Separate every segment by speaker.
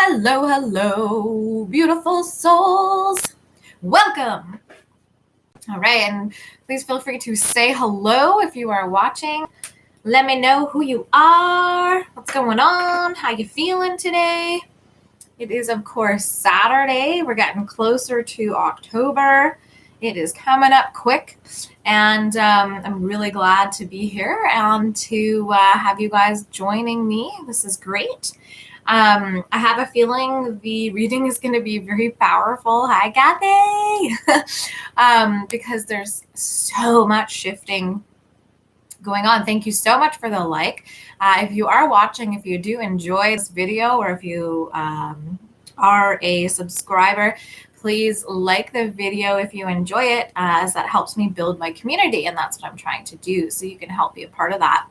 Speaker 1: Hello, hello, beautiful souls. Welcome. All right, and please feel free to say hello if you are watching. Let me know who you are, what's going on, how you feeling today. It is, of course, Saturday. We're getting closer to October. It is coming up quick, and I'm really glad to be here and to have you guys joining me. This is great. I have a feeling the reading is going to be very powerful. Hi, Kathy! Because there's so much shifting going on. Thank you so much for the like. If you are watching, if you do enjoy this video, or if you are a subscriber, please like the video if you enjoy it, as that helps me build my community, and that's what I'm trying to do, so you can help be a part of that.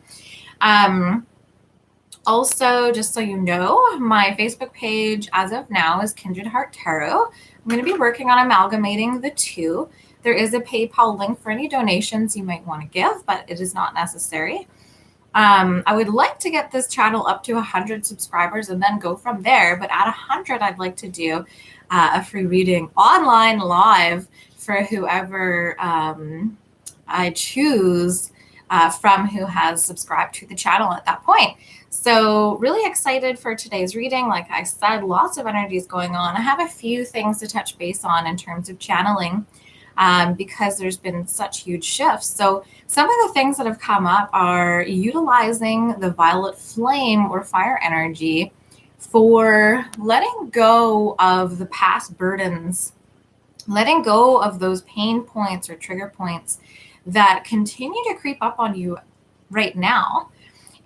Speaker 1: Also, just so you know, my Facebook page as of now is Kindred Heart Tarot. I'm going to be working on amalgamating the two. There is a PayPal link for any donations you might want to give, but it is not necessary. I would like to get this channel up to 100 subscribers and then go from there. But at 100, I'd like to do a free reading online live for whoever I choose from who has subscribed to the channel at that point. So really excited for today's reading. Like I said, lots of energies going on. I have a few things to touch base on in terms of channeling because there's been such huge shifts. So some of the things that have come up are utilizing the violet flame or fire energy for letting go of the past burdens, letting go of those pain points or trigger points that continue to creep up on you right now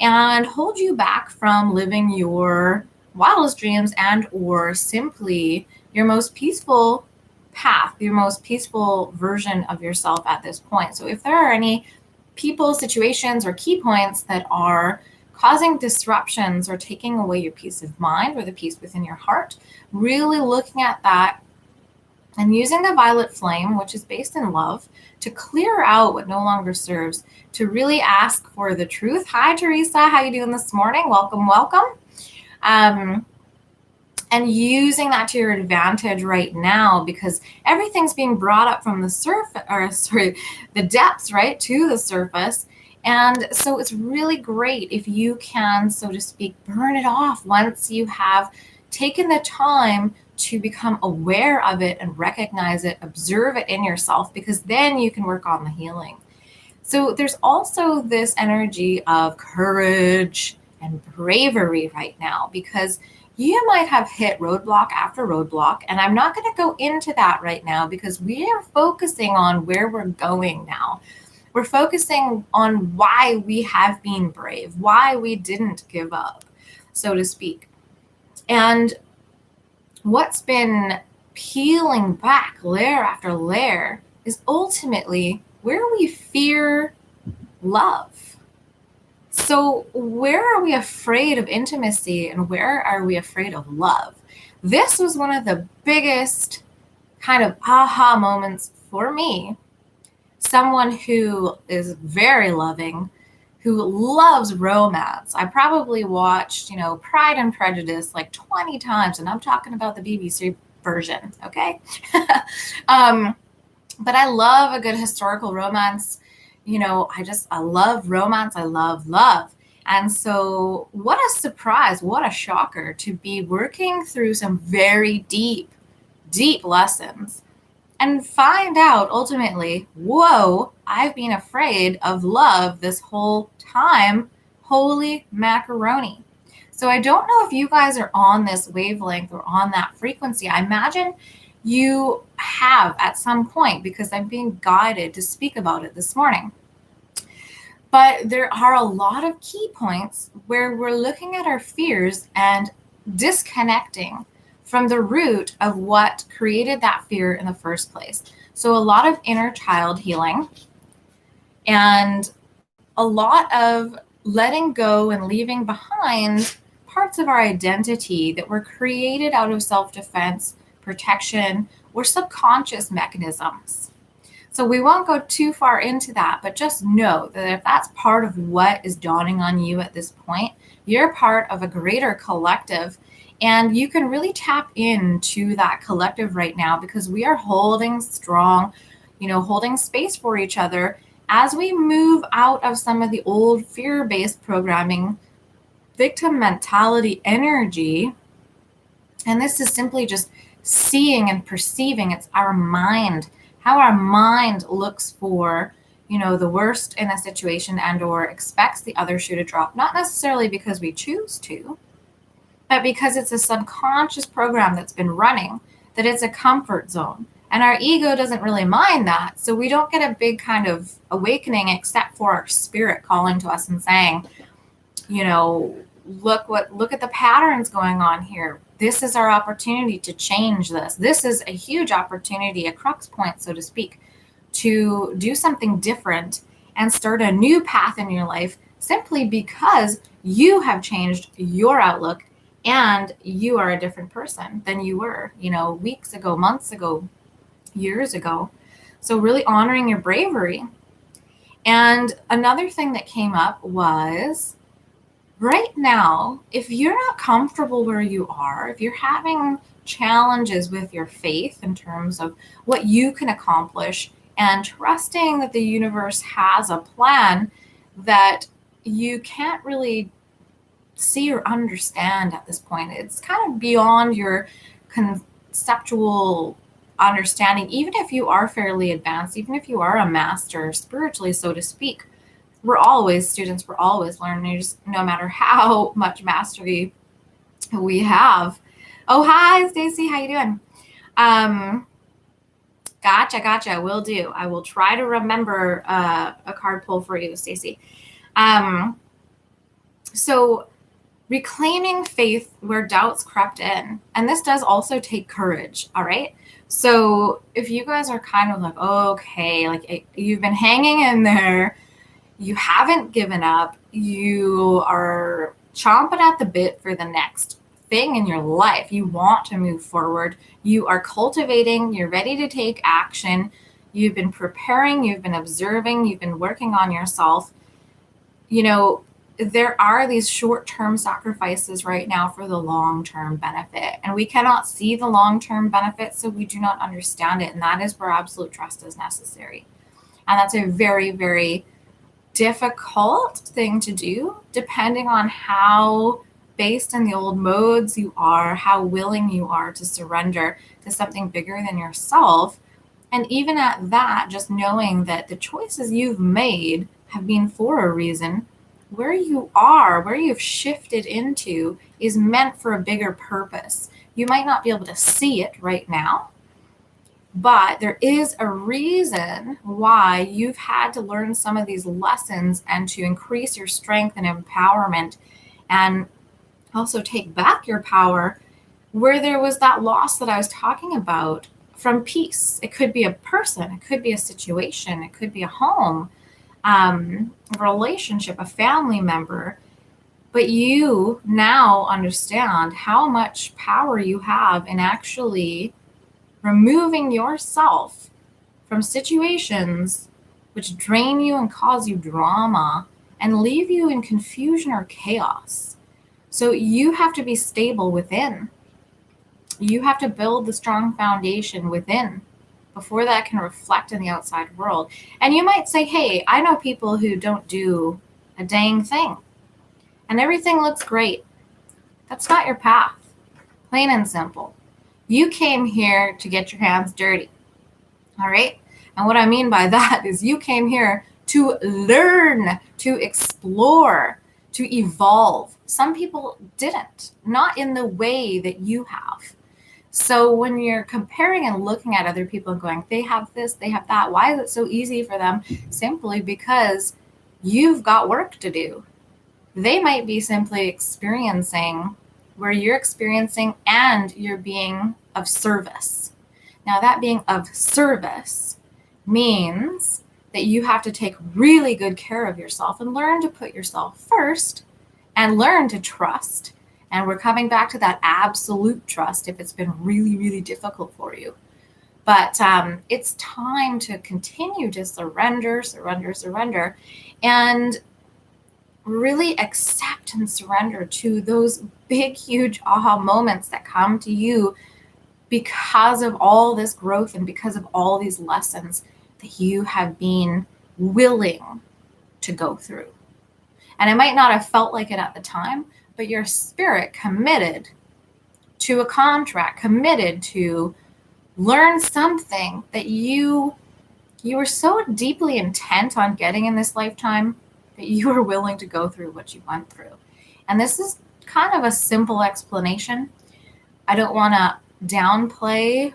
Speaker 1: and hold you back from living your wildest dreams and or simply your most peaceful path, your most peaceful version of yourself at this point. So if there are any people, situations, or key points that are causing disruptions or taking away your peace of mind or the peace within your heart, really looking at that and using the violet flame, which is based in love, to clear out what no longer serves, to really ask for the truth. Hi, Teresa. How you doing this morning? Welcome, welcome. And using that to your advantage right now, because everything's being brought up from the depths, right, to the surface. And so it's really great if you can, so to speak, burn it off once you have taken the time to become aware of it and recognize it, observe it in yourself, because then you can work on the healing. So there's also this energy of courage and bravery right now, because you might have hit roadblock after roadblock, and I'm not going to go into that right now because we are focusing on where we're going now. We're focusing on why we have been brave, why we didn't give up, so to speak. And what's been peeling back layer after layer is ultimately where we fear love. So where are we afraid of intimacy and where are we afraid of love? This was one of the biggest kind of aha moments for me. Someone who is very loving, who loves romance. I probably watched, Pride and Prejudice like 20 times, and I'm talking about the BBC version, okay? But I love a good historical romance. I love romance. I love love. And so what a surprise, what a shocker to be working through some very deep, deep lessons and find out ultimately, whoa, I've been afraid of love this whole time. Holy macaroni. So I don't know if you guys are on this wavelength or on that frequency. I imagine you have at some point, because I'm being guided to speak about it this morning. But there are a lot of key points where we're looking at our fears and disconnecting from the root of what created that fear in the first place. So a lot of inner child healing and a lot of letting go and leaving behind parts of our identity that were created out of self-defense, protection, or subconscious mechanisms. So we won't go too far into that, but just know that if that's part of what is dawning on you at this point, you're part of a greater collective, and you can really tap into that collective right now because we are holding strong, holding space for each other as we move out of some of the old fear-based programming, victim mentality energy. And this is simply just seeing and perceiving. It's our mind, how our mind looks for, the worst in a situation and or expects the other shoe to drop, not necessarily because we choose to, but because it's a subconscious program that's been running, that it's a comfort zone. And our ego doesn't really mind that. So we don't get a big kind of awakening except for our spirit calling to us and saying, look at the patterns going on here. This is our opportunity to change this. This is a huge opportunity, a crux point, so to speak, to do something different and start a new path in your life simply because you have changed your outlook and you are a different person than you were, weeks ago, months ago, years ago. So really honoring your bravery. And another thing that came up was, right now, if you're not comfortable where you are, if you're having challenges with your faith in terms of what you can accomplish and trusting that the universe has a plan that you can't really see or understand at this point, it's kind of beyond your conceptual understanding, even if you are fairly advanced, even if you are a master spiritually, so to speak. We're always students, we're always learners, no matter how much mastery we have. Oh, hi, Stacy, how you doing? Gotcha, will do. I will try to remember a card pull for you, Stacy. So reclaiming faith where doubts crept in, and this does also take courage, all right? So if you guys are kind of like, okay, like you've been hanging in there, you haven't given up, you are chomping at the bit for the next thing in your life, you want to move forward, you are cultivating, you're ready to take action, you've been preparing, you've been observing, you've been working on yourself, there are these short-term sacrifices right now for the long-term benefit, and we cannot see the long-term benefit, so we do not understand it, and that is where absolute trust is necessary. And that's a very, very difficult thing to do, depending on how based in the old modes you are, how willing you are to surrender to something bigger than yourself. And even at that, just knowing that the choices you've made have been for a reason, where you are, where you've shifted into is meant for a bigger purpose. You might not be able to see it right now, but there is a reason why you've had to learn some of these lessons and to increase your strength and empowerment and also take back your power where there was that loss that I was talking about from peace. It could be a person, it could be a situation, it could be a home, a relationship, a family member. But you now understand how much power you have in actually removing yourself from situations which drain you and cause you drama and leave you in confusion or chaos. So you have to be stable within. You have to build the strong foundation within before that can reflect in the outside world. And you might say, hey, I know people who don't do a dang thing and everything looks great. That's not your path. Plain and simple. You came here to get your hands dirty. All right? And what I mean by that is you came here to learn, to explore, to evolve. Some people didn't, not in the way that you have. So when you're comparing and looking at other people and going, they have this, they have that, why is it so easy for them? Simply because you've got work to do. They might be simply experiencing where you're experiencing and you're being of service. Now, that being of service means that you have to take really good care of yourself and learn to put yourself first and learn to trust. And we're coming back to that absolute trust if it's been really, really difficult for you. But it's time to continue to surrender, and really accept and surrender to those big, huge aha moments that come to you because of all this growth and because of all these lessons that you have been willing to go through. And it might not have felt like it at the time, but your spirit committed to a contract, committed to learn something that you were so deeply intent on getting in this lifetime that you were willing to go through what you went through. And this is kind of a simple explanation. I don't want to downplay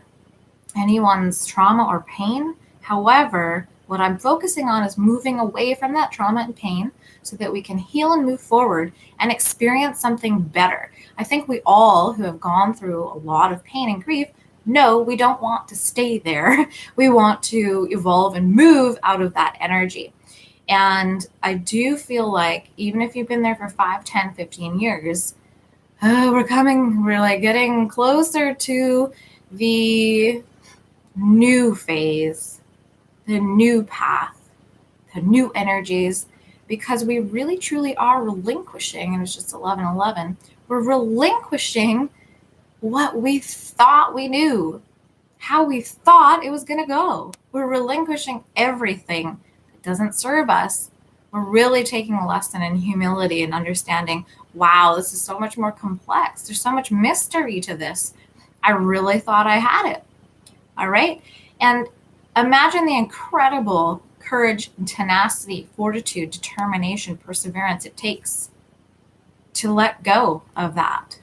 Speaker 1: anyone's trauma or pain. However, what I'm focusing on is moving away from that trauma and pain so that we can heal and move forward and experience something better. I think we all who have gone through a lot of pain and grief know we don't want to stay there. We want to evolve and move out of that energy. And I do feel like even if you've been there for 5, 10, 15 years, we're like getting closer to the new phase, the new path, the new energies, because we really truly are relinquishing, and it's just 11:11, we're relinquishing what we thought we knew, how we thought it was going to go. We're relinquishing everything that doesn't serve us. We're really taking a lesson in humility and understanding, wow, this is so much more complex. There's so much mystery to this. I really thought I had it. All right. And imagine the incredible courage, tenacity, fortitude, determination, perseverance it takes to let go of that.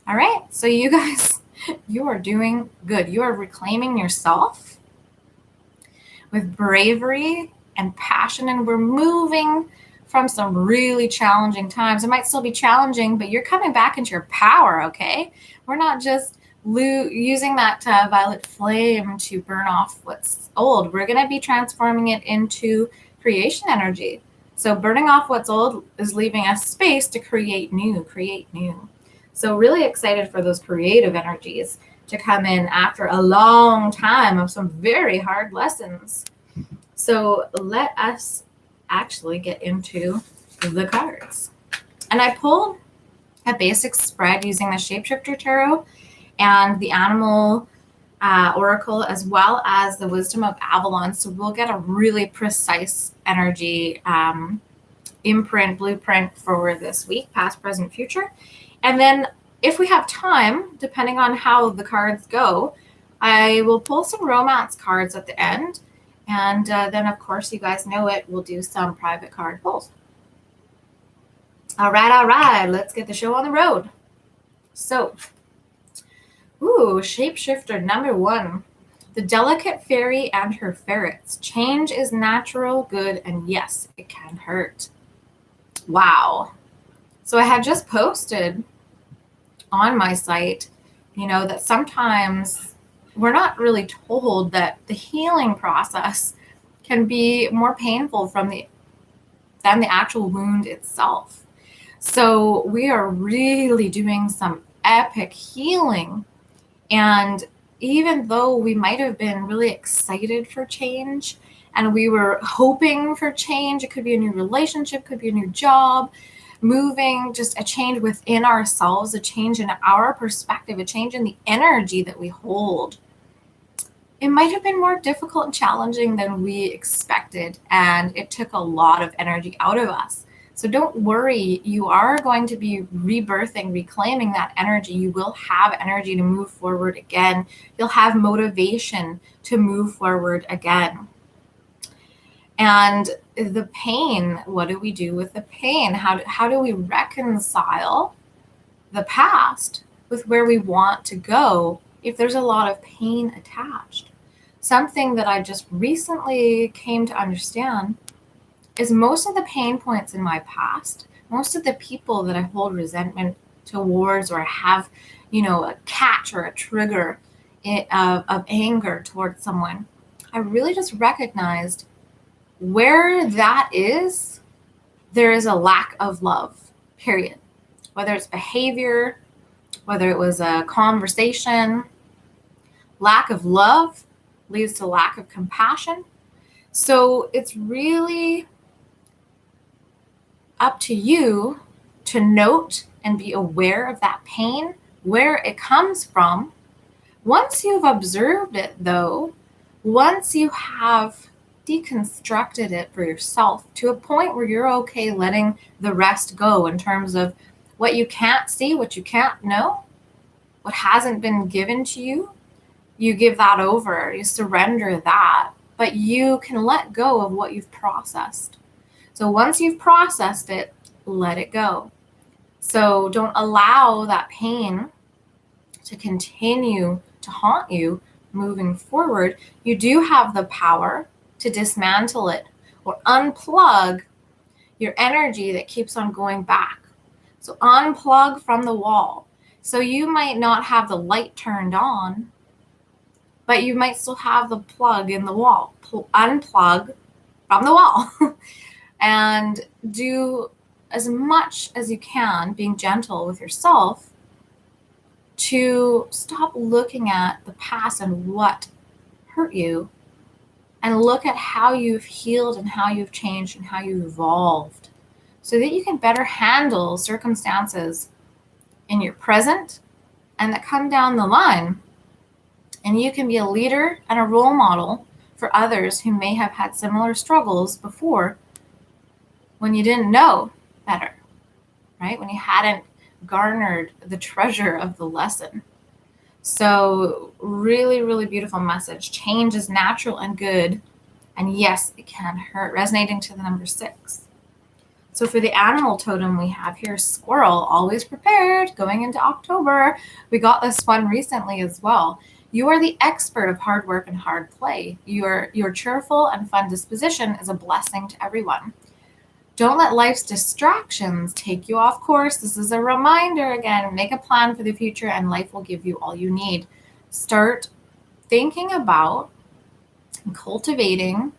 Speaker 1: All right. So you guys, you are doing good. You are reclaiming yourself with bravery and passion, and we're moving from some really challenging times. It might still be challenging, but you're coming back into your power, okay? We're not just using that violet flame to burn off what's old. We're going to be transforming it into creation energy. So burning off what's old is leaving us space to create new. So really excited for those creative energies to come in after a long time of some very hard lessons. So let us actually get into the cards. And I pulled a basic spread using the Shapeshifter Tarot and the Animal Oracle, as well as the Wisdom of Avalon. So we'll get a really precise energy blueprint for this week, past, present, future. And then if we have time, depending on how the cards go, I will pull some romance cards at the end. And then, of course, you guys know it, we'll do some private card pulls. All right, let's get the show on the road. So, Shapeshifter number 1. The delicate fairy and her ferrets. Change is natural, good, and yes, it can hurt. Wow. So I had just posted on my site, that sometimes we're not really told that the healing process can be more painful than the actual wound itself. So we are really doing some epic healing. And even though we might have been really excited for change and we were hoping for change, it could be a new relationship, could be a new job, moving, just a change within ourselves, a change in our perspective, a change in the energy that we hold. It might have been more difficult and challenging than we expected, and it took a lot of energy out of us. So don't worry, you are going to be rebirthing, reclaiming that energy. You will have energy to move forward again. You'll have motivation to move forward again. And the pain, what do we do with the pain? How do we reconcile the past with where we want to go if there's a lot of pain attached? Something that I just recently came to understand is most of the pain points in my past, most of the people that I hold resentment towards or have, a catch or a trigger of anger towards someone, I really just recognized where that is, there is a lack of love, period. Whether it's behavior, whether it was a conversation, Lack of love leads to lack of compassion. So it's really up to you to note and be aware of that pain, where it comes from. Once you've observed it, though, once you have deconstructed it for yourself to a point where you're okay letting the rest go in terms of what you can't see, what you can't know, what hasn't been given to you, you give that over, you surrender that, but you can let go of what you've processed. So once you've processed it, let it go. So don't allow that pain to continue to haunt you moving forward. You do have the power to dismantle it or unplug your energy that keeps on going back. So unplug from the wall. So you might not have the light turned on, but you might still have the plug in the wall. Unplug from the wall and do as much as you can, being gentle with yourself, to stop looking at the past and what hurt you and look at how you've healed and how you've changed and how you've evolved so that you can better handle circumstances in your present and that come down the line. And you can be a leader and a role model for others who may have had similar struggles before when you didn't know better, right? When you hadn't garnered the treasure of the lesson. So really, really beautiful message. Change is natural and good. And yes, it can hurt. Resonating to the number 6. So for the animal totem we have here, squirrel, always prepared, going into October. We got this one recently as well. You are the expert of hard work and hard play. Your cheerful and fun disposition is a blessing to everyone. Don't let life's distractions take you off course. This is a reminder again, make a plan for the future and life will give you all you need. Start thinking about and cultivating,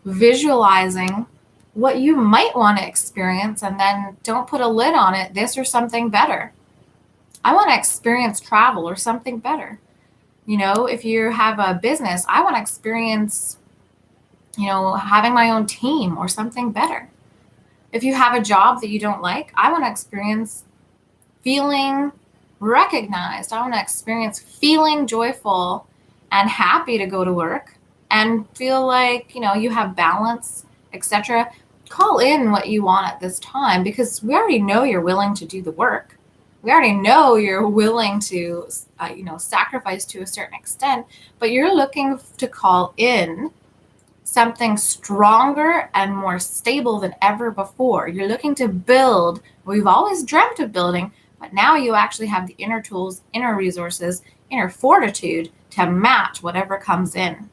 Speaker 1: visualizing what you might want to experience, and then don't put a lid on it, this or something better. I want to experience travel or something better. You know, if you have a business, I want to experience, having my own team or something better. If you have a job that you don't like, I want to experience feeling recognized. I want to experience feeling joyful and happy to go to work and feel like, you have balance, etc. Call in what you want at this time because we already know you're willing to do the work. We already know you're willing to, sacrifice to a certain extent, but you're looking to call in something stronger and more stable than ever before. You're looking to build what we've always dreamt of building, but now you actually have the inner tools, inner resources, inner fortitude to match whatever comes in.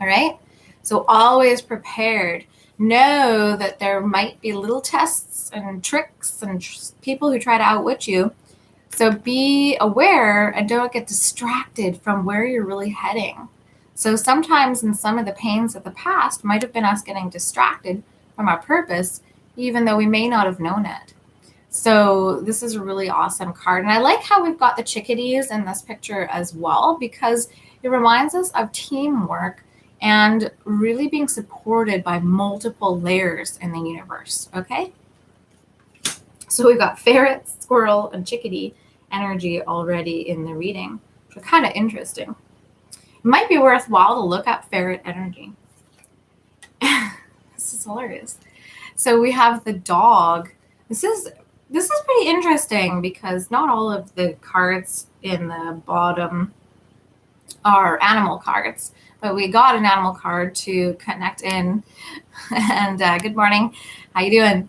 Speaker 1: All right? So always prepared. Know that there might be little tests and tricks and people who try to outwit you. So be aware and don't get distracted from where you're really heading. So sometimes in some of the pains of the past might have been us getting distracted from our purpose, even though we may not have known it. So this is a really awesome card. And I like how we've got the chickadees in this picture as well, because it reminds us of teamwork and really being supported by multiple layers in the universe, okay? So we've got ferret, squirrel, and chickadee energy already in the reading, which are kind of interesting. It might be worthwhile to look up ferret energy. This is hilarious. So we have the dog. This is pretty interesting because not all of the cards in the bottom are animal cards, but we got an animal card to connect in. And good morning. How you doing?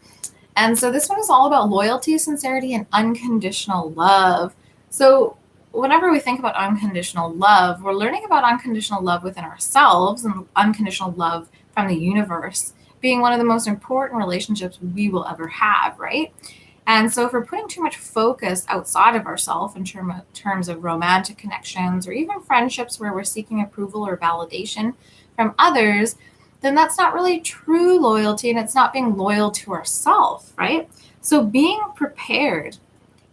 Speaker 1: And so this one is all about loyalty, sincerity, and unconditional love. So whenever we think about unconditional love, we're learning about unconditional love within ourselves and unconditional love from the universe being one of the most important relationships we will ever have, right? And so if we're putting too much focus outside of ourselves in terms of romantic connections or even friendships where we're seeking approval or validation from others, then that's not really true loyalty and it's not being loyal to ourselves, right? So being prepared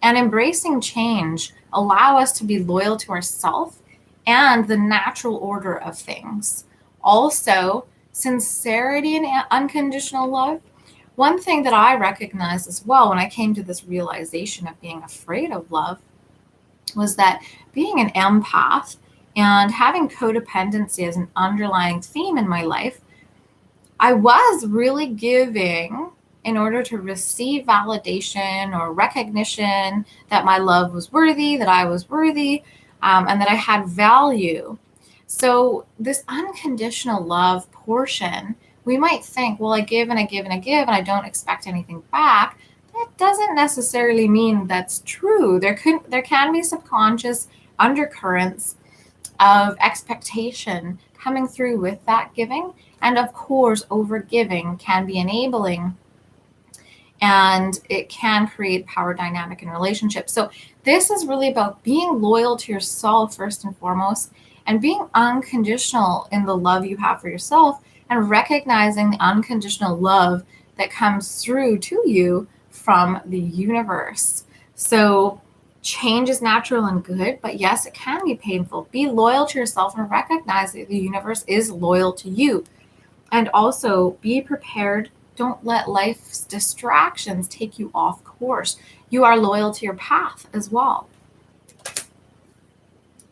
Speaker 1: and embracing change allow us to be loyal to ourselves and the natural order of things. Also, sincerity and unconditional love. One thing that I recognized as well when I came to this realization of being afraid of love was that being an empath and having codependency as an underlying theme in my life, I was really giving in order to receive validation or recognition that my love was worthy, that I was worthy, and that I had value. So this unconditional love portion, we might think, well, I give and I give and I give and I don't expect anything back. That doesn't necessarily mean that's true. There can be subconscious undercurrents of expectation coming through with that giving. And of course, overgiving can be enabling and it can create power dynamic in relationships. So this is really about being loyal to yourself first and foremost, and being unconditional in the love you have for yourself, and recognizing the unconditional love that comes through to you from the universe. So change is natural and good, but yes, it can be painful. Be loyal to yourself and recognize that the universe is loyal to you. And also be prepared. Don't let life's distractions take you off course. You are loyal to your path as well.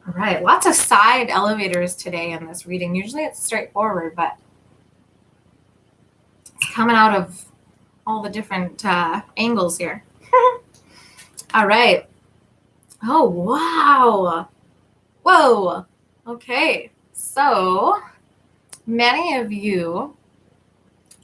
Speaker 1: All right, lots of side elevators today in this reading. Usually it's straightforward, but it's coming out of all the different angles here. All right. Oh, wow. Whoa. Okay. So many of you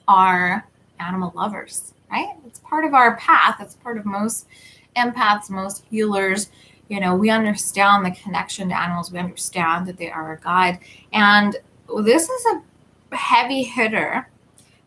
Speaker 1: are animal lovers, right? It's part of our path. It's part of most empaths, most healers. You know, we understand the connection to animals. We understand that they are a guide. And this is a heavy hitter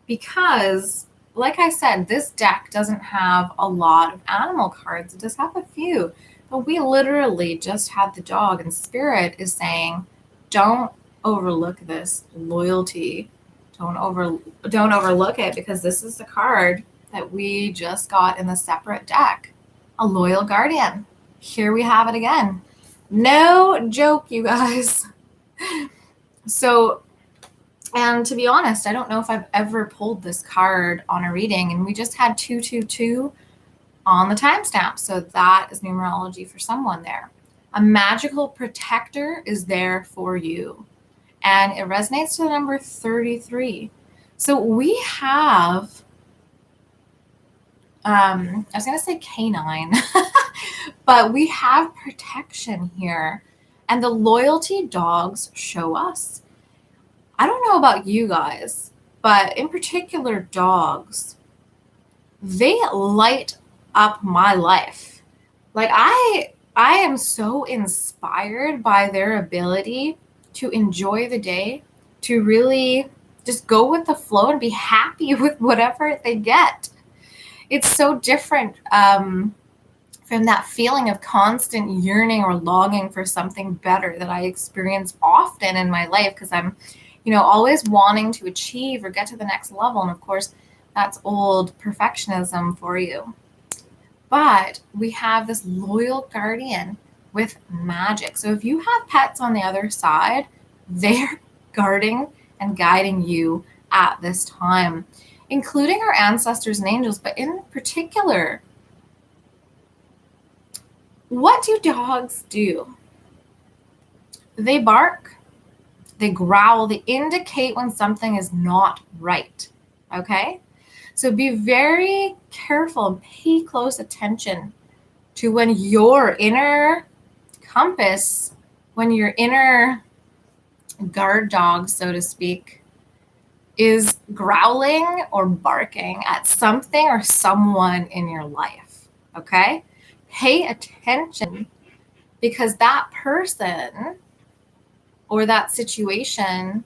Speaker 1: because, like I said, this deck doesn't have a lot of animal cards. It does have a few, but we literally just had the dog, and Spirit is saying, don't overlook this loyalty. Don't overlook it, because this is the card that we just got in the separate deck, a loyal guardian. Here we have it again. No joke, you guys. So, and to be honest, I don't know if I've ever pulled this card on a reading, and we just had 222 on the timestamp. So that is numerology for someone there. A magical protector is there for you. And it resonates to the number 33. So we have, I was going to say canine, but we have protection here. And the loyalty dogs show us. I don't know about you guys, but in particular dogs, they light up my life. Like I am so inspired by their ability to enjoy the day, to really just go with the flow and be happy with whatever they get. It's so different from that feeling of constant yearning or longing for something better that I experience often in my life, because I'm, always wanting to achieve or get to the next level. And of course, that's old perfectionism for you. But we have this loyal guardian with magic. So if you have pets on the other side, they're guarding and guiding you at this time, including our ancestors and angels. But in particular, what do dogs do? They bark, they growl, they indicate when something is not right. Okay? So be very careful and pay close attention to when your inner compass, when your inner guard dog, so to speak, is growling or barking at something or someone in your life. Okay? Pay attention, because that person or that situation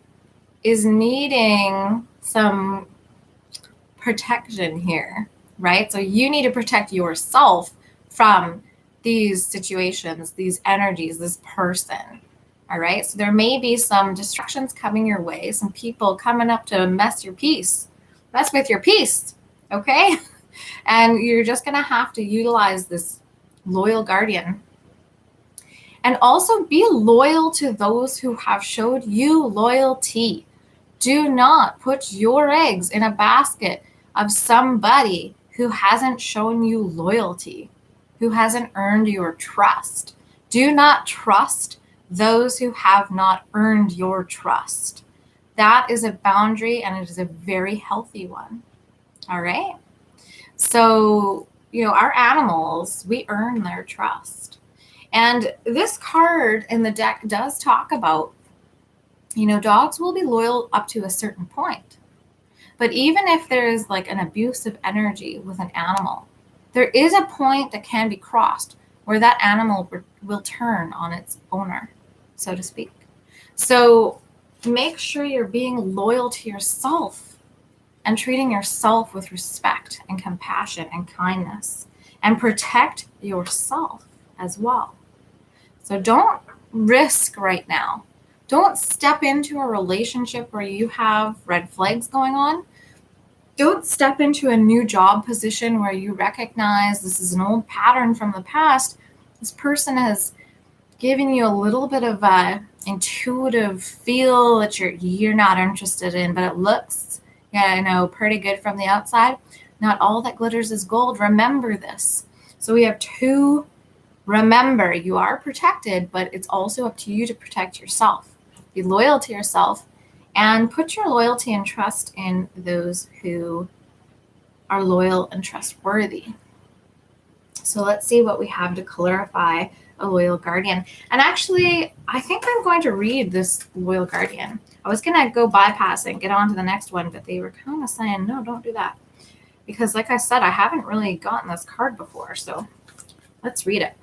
Speaker 1: is needing some protection here, right? So you need to protect yourself from these situations, these energies, this person. All right. So there may be some distractions coming your way, some people coming up to mess with your peace. Okay. And you're just going to have to utilize this loyal guardian. And also be loyal to those who have showed you loyalty. Do not put your eggs in a basket of somebody who hasn't shown you loyalty, who hasn't earned your trust. Do not trust those who have not earned your trust. That is a boundary, and it is a very healthy one. All right. So, our animals, we earn their trust. And this card in the deck does talk about, dogs will be loyal up to a certain point. But even if there is like an abusive energy with an animal, there is a point that can be crossed where that animal will turn on its owner, so to speak. So make sure you're being loyal to yourself and treating yourself with respect and compassion and kindness, and protect yourself as well. So don't risk right now. Don't step into a relationship where you have red flags going on. Don't step into a new job position where you recognize this is an old pattern from the past. This person has given you a little bit of a intuitive feel that you're not interested in, but it looks, pretty good from the outside. Not all that glitters is gold. Remember this. So we have two. Remember, you are protected, but it's also up to you to protect yourself. Be loyal to yourself and put your loyalty and trust in those who are loyal and trustworthy. So let's see what we have to clarify a loyal guardian. And actually, I think I'm going to read this loyal guardian. I was going to go bypass and get on to the next one, but they were kind of saying, no, don't do that. Because like I said, I haven't really gotten this card before, so let's read it.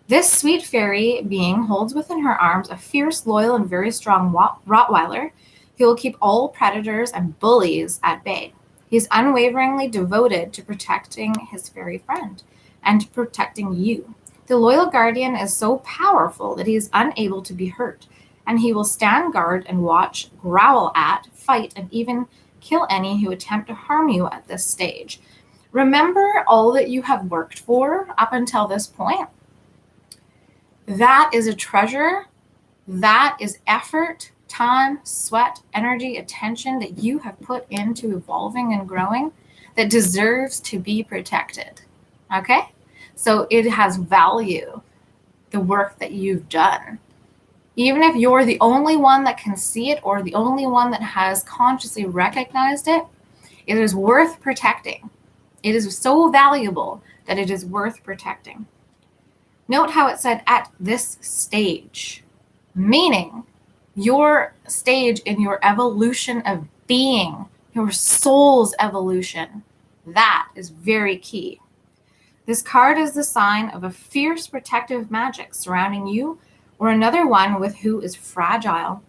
Speaker 1: This sweet fairy being holds within her arms a fierce, loyal, and very strong Rottweiler who will keep all predators and bullies at bay. He is unwaveringly devoted to protecting his fairy friend and to protecting you. The loyal guardian is so powerful that he is unable to be hurt, and he will stand guard and watch, growl at, fight, and even kill any who attempt to harm you at this stage. Remember all that you have worked for up until this point. That is a treasure. That is effort, time, sweat, energy, attention that you have put into evolving and growing that deserves to be protected. Okay? So it has value, the work that you've done. Even if you're the only one that can see it or the only one that has consciously recognized it, it is worth protecting. It is so valuable that it is worth protecting. Note how it said at this stage, meaning your stage in your evolution of being, your soul's evolution. That is very key. This card is the sign of a fierce protective magic surrounding you or another one with who is fragile.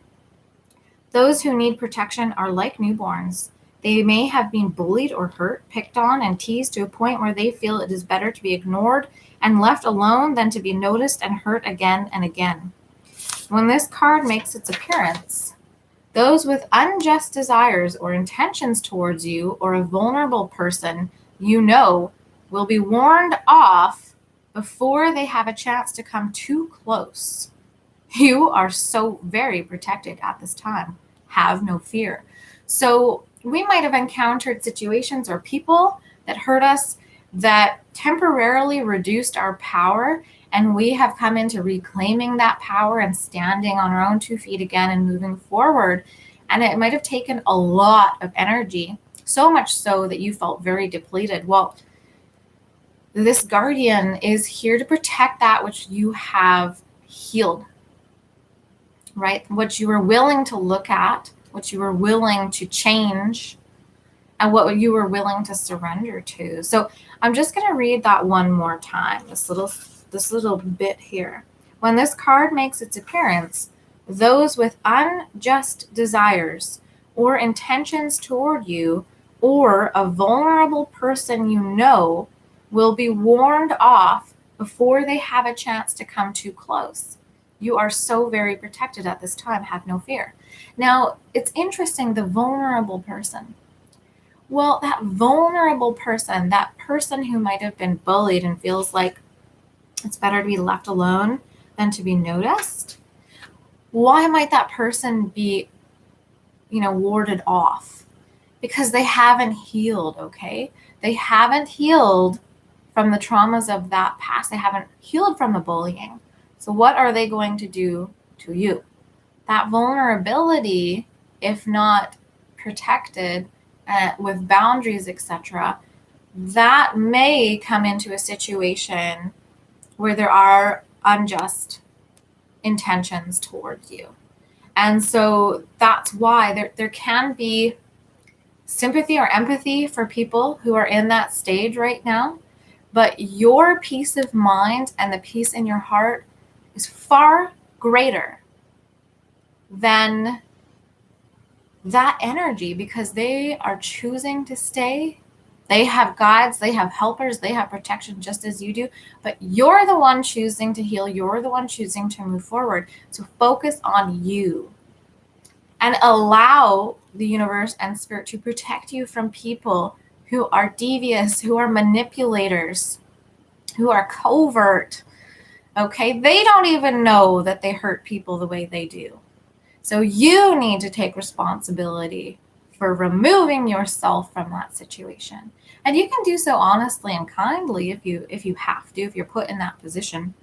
Speaker 1: Those who need protection are like newborns. They may have been bullied or hurt, picked on, and teased to a point where they feel it is better to be ignored and left alone than to be noticed and hurt again and again. When this card makes its appearance, those with unjust desires or intentions towards you or a vulnerable person will be warned off before they have a chance to come too close. You are so very protected at this time. Have no fear. So we might have encountered situations or people that hurt us that temporarily reduced our power, and we have come into reclaiming that power and standing on our own 2 feet again and moving forward. And it might have taken a lot of energy, so much so that you felt very depleted. Well, this guardian is here to protect that which you have healed, right? What you were willing to look at, what you were willing to change, and what you were willing to surrender to. So I'm just going to read that one more time, this little bit here. When this card makes its appearance, those with unjust desires or intentions toward you or a vulnerable person will be warned off before they have a chance to come too close. You are so very protected at this time. Have no fear. Now, it's interesting, the vulnerable person. Well, that vulnerable person, that person who might have been bullied and feels like it's better to be left alone, than to be noticed, why might that person be, warded off? Because they haven't healed, okay? They haven't healed from the traumas of that past. They haven't healed from the bullying. So what are they going to do to you? That vulnerability, if not protected with boundaries, etc., that may come into a situation where there are unjust intentions towards you. And so that's why there can be sympathy or empathy for people who are in that stage right now. But your peace of mind and the peace in your heart is far greater than that energy, because they are choosing to stay. They have guides, they have helpers, they have protection just as you do, but you're the one choosing to heal. You're the one choosing to move forward. So focus on you and allow the universe and spirit to protect you from people who are devious, who are manipulators, who are covert. Okay, they don't even know that they hurt people the way they do. So you need to take responsibility for removing yourself from that situation. And you can do so honestly and kindly if you have to, if you're put in that position.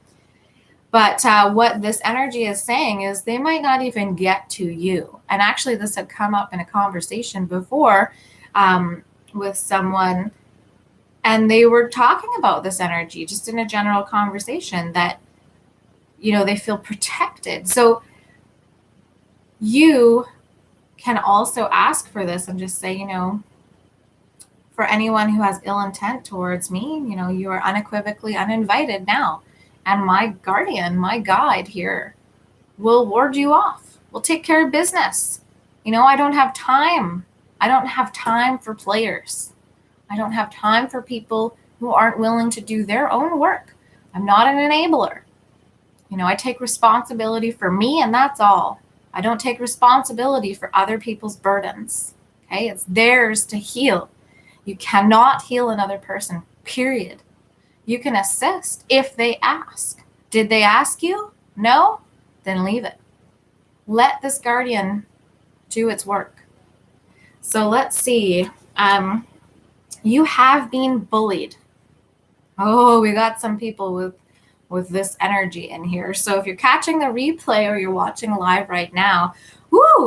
Speaker 1: But what this energy is saying is they might not even get to you. And actually, this had come up in a conversation before with someone, and they were talking about this energy just in a general conversation that, they feel protected. So you can also ask for this and just say, for anyone who has ill intent towards me, you are unequivocally uninvited now. And my guardian, my guide here will ward you off. We'll take care of business. I don't have time. I don't have time for players. I don't have time for people who aren't willing to do their own work. I'm not an enabler. I take responsibility for me, and that's all. I don't take responsibility for other people's burdens. Okay, it's theirs to heal. You cannot heal another person, period. You can assist if they ask. Did they ask you? No? Then leave it. Let this guardian do its work. So let's see. You have been bullied. Oh, we got some people with this energy in here. So if you're catching the replay or you're watching live right now,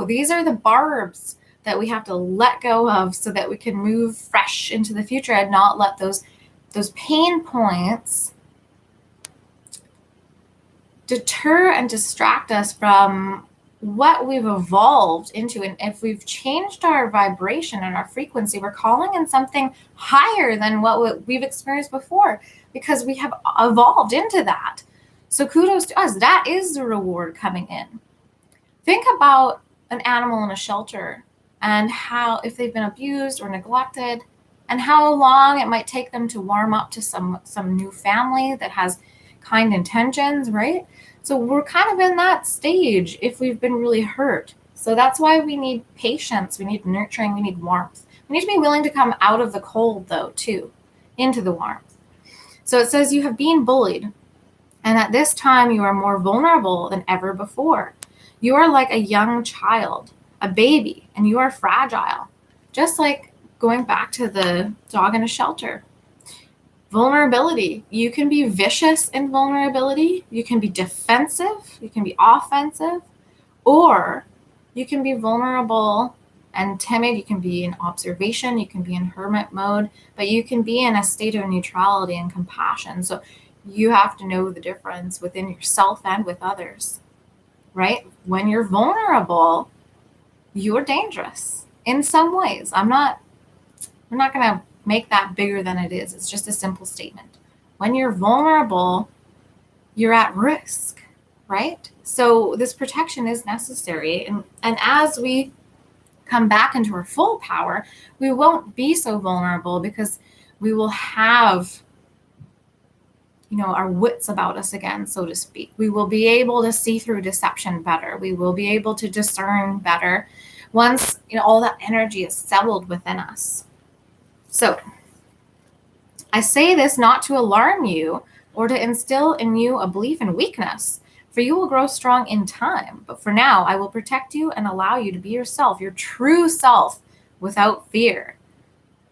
Speaker 1: these are the barbs that we have to let go of so that we can move fresh into the future and not let those pain points deter and distract us from what we've evolved into. And if we've changed our vibration and our frequency, we're calling in something higher than what we've experienced before, because we have evolved into that. So kudos to us. That is the reward coming in. Think about an animal in a shelter and how, if they've been abused or neglected, and how long it might take them to warm up to some new family that has kind intentions, right? So we're kind of in that stage if we've been really hurt. So that's why we need patience, we need nurturing, we need warmth. We need to be willing to come out of the cold, though, too, into the warmth. So it says you have been bullied, and at this time you are more vulnerable than ever before. You are like a young child, a baby, and you are fragile, just like going back to the dog in a shelter. Vulnerability. You can be vicious in vulnerability. You can be defensive. You can be offensive. Or you can be vulnerable and timid. You can be in observation. You can be in hermit mode. But you can be in a state of neutrality and compassion. So you have to know the difference within yourself and with others, right? When you're vulnerable, you're dangerous in some ways. I'm not going to make that bigger than it is. It's just a simple statement. When you're vulnerable, you're at risk, right? So this protection is necessary. And as we come back into our full power, we won't be so vulnerable, because we will have, our wits about us again, so to speak. We will be able to see through deception better. We will be able to discern better once, all that energy is settled within us. So I say this not to alarm you or to instill in you a belief in weakness, For you will grow strong in time, but for now I will protect you and allow you to be yourself, your true self, without fear.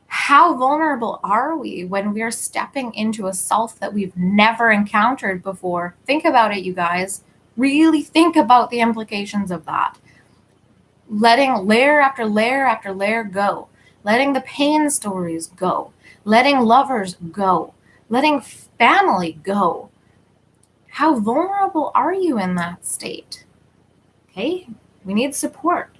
Speaker 1: How vulnerable are we when we are stepping into a self that we've never encountered before? Think about it, you guys. Really think about the implications of that. Letting layer after layer after layer go, letting the pain stories go, letting lovers go, letting family go. How vulnerable are you in that state? Okay, we need support.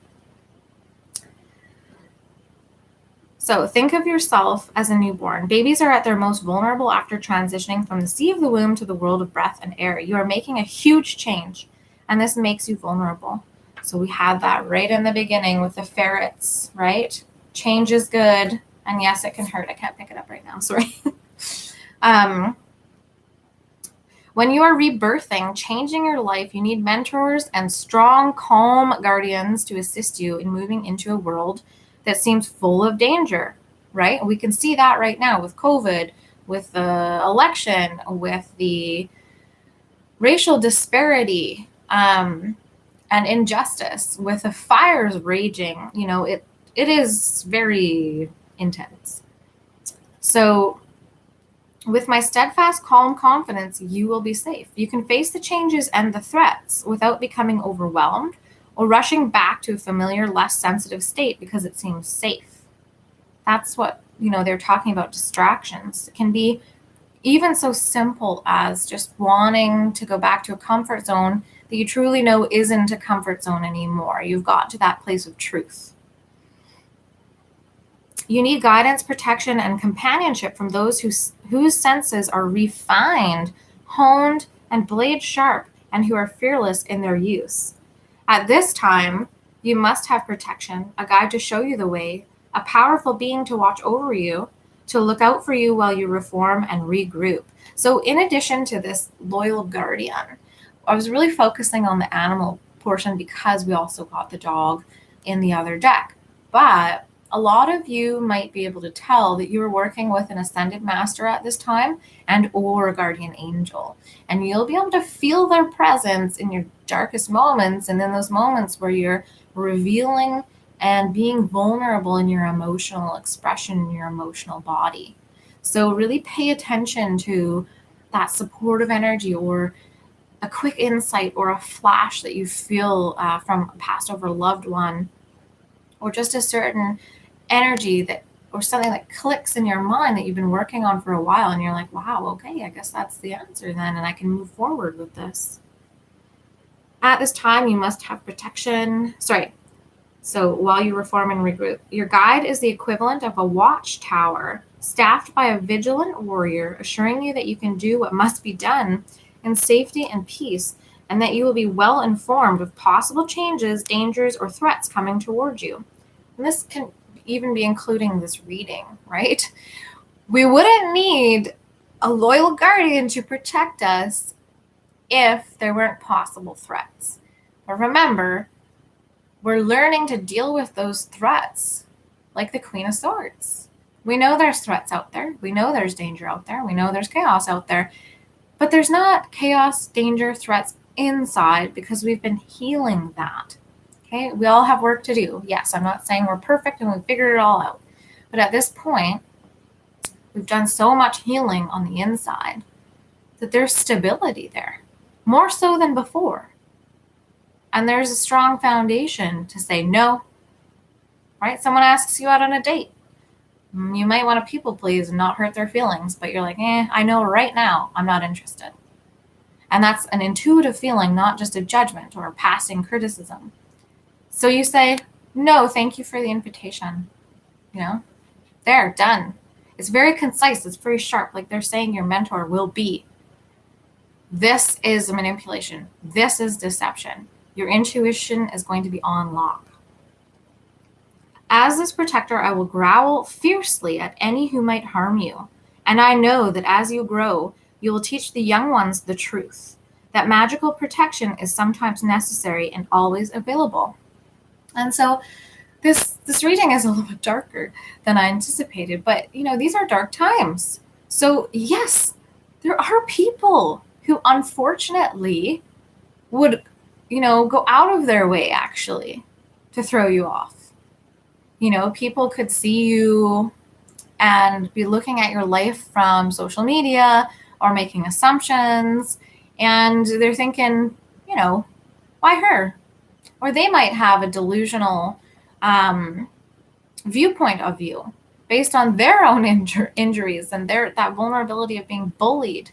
Speaker 1: So think of yourself as a newborn. Babies are at their most vulnerable after transitioning from the sea of the womb to the world of breath and air. You are making a huge change, and this makes you vulnerable. So we had that right in the beginning with the ferrets, right? Change is good, and yes, it can hurt. I can't pick it up right now, sorry. When you are rebirthing, changing your life, you need mentors and strong, calm guardians to assist you in moving into a world that seems full of danger, right? We can see that right now with COVID, with the election, with the racial disparity and injustice, with the fires raging. You know, it is very intense. So with my steadfast, calm confidence, you will be safe. You can face the changes and the threats without becoming overwhelmed or rushing back to a familiar, less sensitive state because it seems safe. That's what, they're talking about distractions. It can be even so simple as just wanting to go back to a comfort zone that you truly know isn't a comfort zone anymore. You've got to that place of truth. You need guidance, protection, and companionship from those whose senses are refined, honed, and blade sharp, and who are fearless in their use. At this time, you must have protection, a guide to show you the way, a powerful being to watch over you, to look out for you while you reform and regroup. So in addition to this loyal guardian, I was really focusing on the animal portion because we also got the dog in the other deck. But a lot of you might be able to tell that you're working with an ascended master at this time and or a guardian angel. And you'll be able to feel their presence in your darkest moments and in those moments where you're revealing and being vulnerable in your emotional expression in your emotional body. So really pay attention to that supportive energy or a quick insight or a flash that you feel from a past over loved one, or just a certain energy that or something that clicks in your mind that you've been working on for a while, and you're like, wow, okay, I guess that's the answer then, and I can move forward with this. At this time, you must have protection. So while you reform and regroup, your guide is the equivalent of a watchtower staffed by a vigilant warrior, assuring you that you can do what must be done in safety and peace, and that you will be well informed of possible changes, dangers, or threats coming towards you. And this can even be including this reading, right? We wouldn't need a loyal guardian to protect us if there weren't possible threats. But remember, we're learning to deal with those threats like the Queen of Swords. We know there's threats out there. We know there's danger out there. We know there's chaos out there. But there's not chaos, danger, threats inside because we've been healing that. Okay, we all have work to do. Yes, I'm not saying we're perfect and we've figured it all out. But at this point, we've done so much healing on the inside that there's stability there, more so than before. And there's a strong foundation to say no, right? Someone asks you out on a date. You might want to people please and not hurt their feelings, but you're like, I know right now I'm not interested. And that's an intuitive feeling, not just a judgment or a passing criticism. So you say, no, thank you for the invitation. There, done. It's very concise. It's very sharp. Like they're saying your mentor will be. This is manipulation. This is deception. Your intuition is going to be on lock. As this protector, I will growl fiercely at any who might harm you. And I know that as you grow, you will teach the young ones the truth, that magical protection is sometimes necessary and always available. And so this reading is a little bit darker than I anticipated, but these are dark times. So yes, there are people who unfortunately would, go out of their way actually to throw you off. People could see you and be looking at your life from social media or making assumptions, and they're thinking, why her? Or they might have a delusional viewpoint of you based on their own injuries and that vulnerability of being bullied,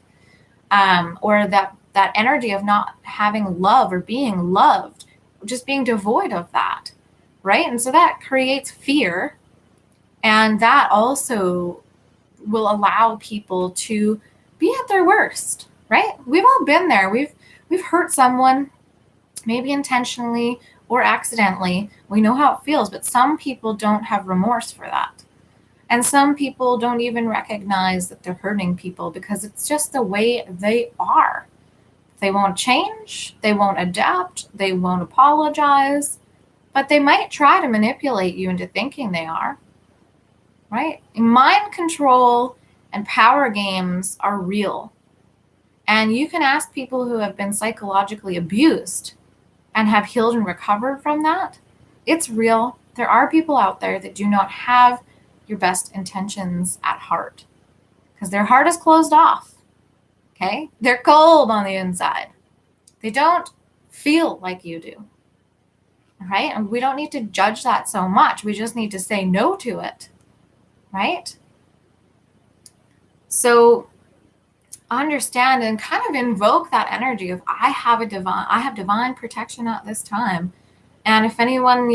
Speaker 1: or that energy of not having love or being loved, just being devoid of that, right? And so that creates fear, and that also will allow people to be at their worst, right? We've all been there. We've hurt someone, maybe intentionally or accidentally. We know how it feels, but some people don't have remorse for that. And some people don't even recognize that they're hurting people because it's just the way they are. They won't change, they won't adapt, they won't apologize, but they might try to manipulate you into thinking they are, right? Mind control and power games are real. And you can ask people who have been psychologically abused and have healed and recovered from that. It's real. There are people out there that do not have your best intentions at heart because their heart is closed off. Okay? They're cold on the inside. They don't feel like you do. Right? And we don't need to judge that so much. We just need to say no to it. Right? So understand and kind of invoke that energy of I have divine protection at this time. And if anyone,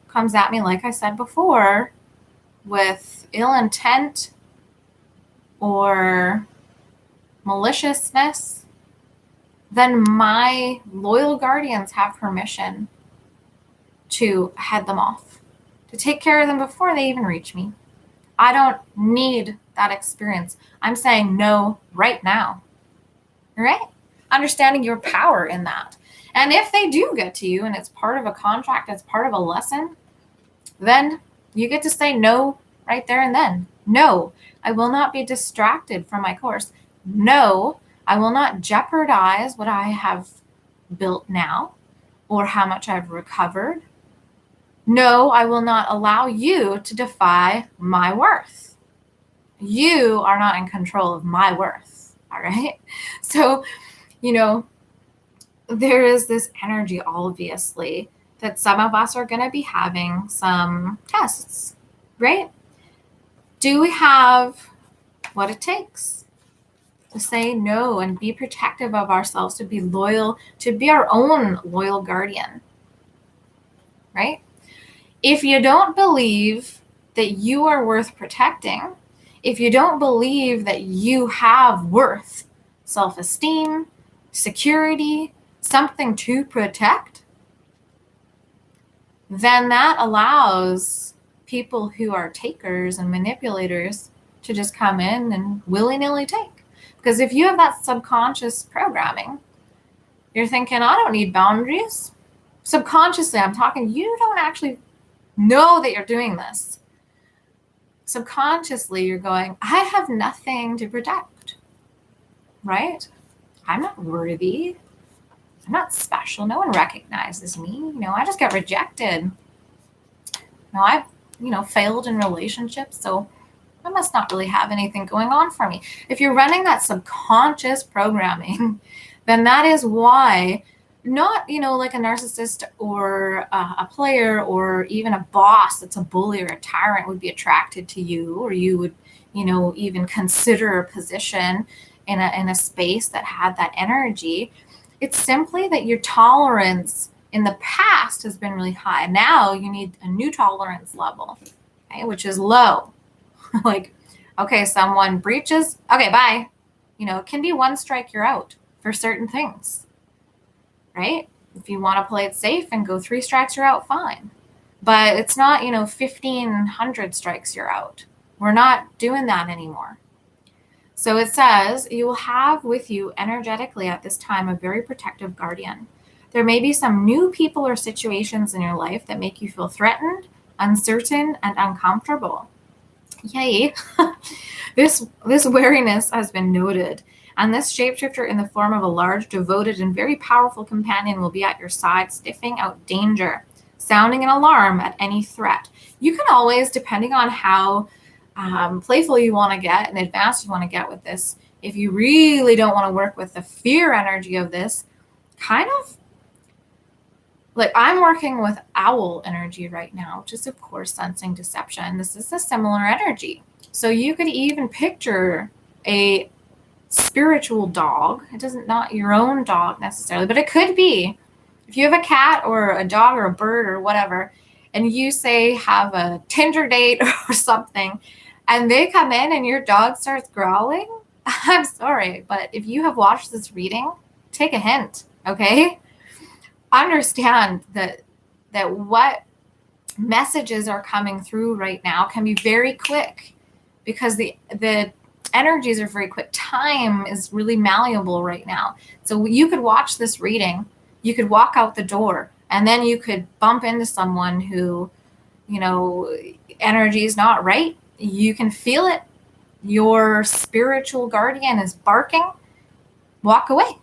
Speaker 1: comes at me, like I said before, with ill intent or maliciousness, then my loyal guardians have permission to head them off, to take care of them before they even reach me. I don't need that experience. I'm saying no right now. All right? Understanding your power in that. And if they do get to you and it's part of a contract, it's part of a lesson, then you get to say no right there and then. No, I will not be distracted from my course. No, I will not jeopardize what I have built now or how much I've recovered. No, I will not allow you to defy my worth. You are not in control of my worth. All right. So, there is this energy, obviously, that some of us are going to be having some tests, right? Do we have what it takes to say no and be protective of ourselves, to be loyal, to be our own loyal guardian, right? If you don't believe that you are worth protecting, if you don't believe that you have worth, self-esteem, security, something to protect, then that allows people who are takers and manipulators to just come in and willy-nilly take. Because if you have that subconscious programming, you're thinking, I don't need boundaries. Subconsciously, I'm talking, you don't actually know that you're doing this. Subconsciously, you're going, I have nothing to protect, right? I'm not worthy. I'm not special. No one recognizes me. I just get rejected. I've, failed in relationships, so I must not really have anything going on for me. If you're running that subconscious programming, then that is why not, like a narcissist or a player or even a boss that's a bully or a tyrant would be attracted to you, or you would, even consider a position in a space that had that energy. It's simply that your tolerance in the past has been really high. Now you need a new tolerance level, okay, which is low. Like, okay, someone breaches, okay, bye. It can be one strike, you're out for certain things, right? If you want to play it safe and go 3 strikes, you're out, fine. But it's not, 1,500 strikes, you're out. We're not doing that anymore. So it says, you will have with you energetically at this time a very protective guardian. There may be some new people or situations in your life that make you feel threatened, uncertain, and uncomfortable. Yay. This wariness has been noted, and this shapeshifter in the form of a large, devoted, and very powerful companion will be at your side, sniffing out danger, sounding an alarm at any threat. You can always, depending on how playful you want to get and advanced you want to get with this, if you really don't want to work with the fear energy of this, kind of like I'm working with owl energy right now, which is, of course, sensing deception. This is a similar energy. So you could even picture a spiritual dog. It doesn't, not your own dog necessarily, but it could be. If you have a cat or a dog or a bird or whatever, and you say have a Tinder date or something, and they come in and your dog starts growling, I'm sorry, but if you have watched this reading, take a hint, okay? Understand that what messages are coming through right now can be very quick, because the energies are very quick. Time is really malleable right now. So you could watch this reading, you could walk out the door, and then you could bump into someone who, energy is not right. You can feel it. Your spiritual guardian is barking. Walk away.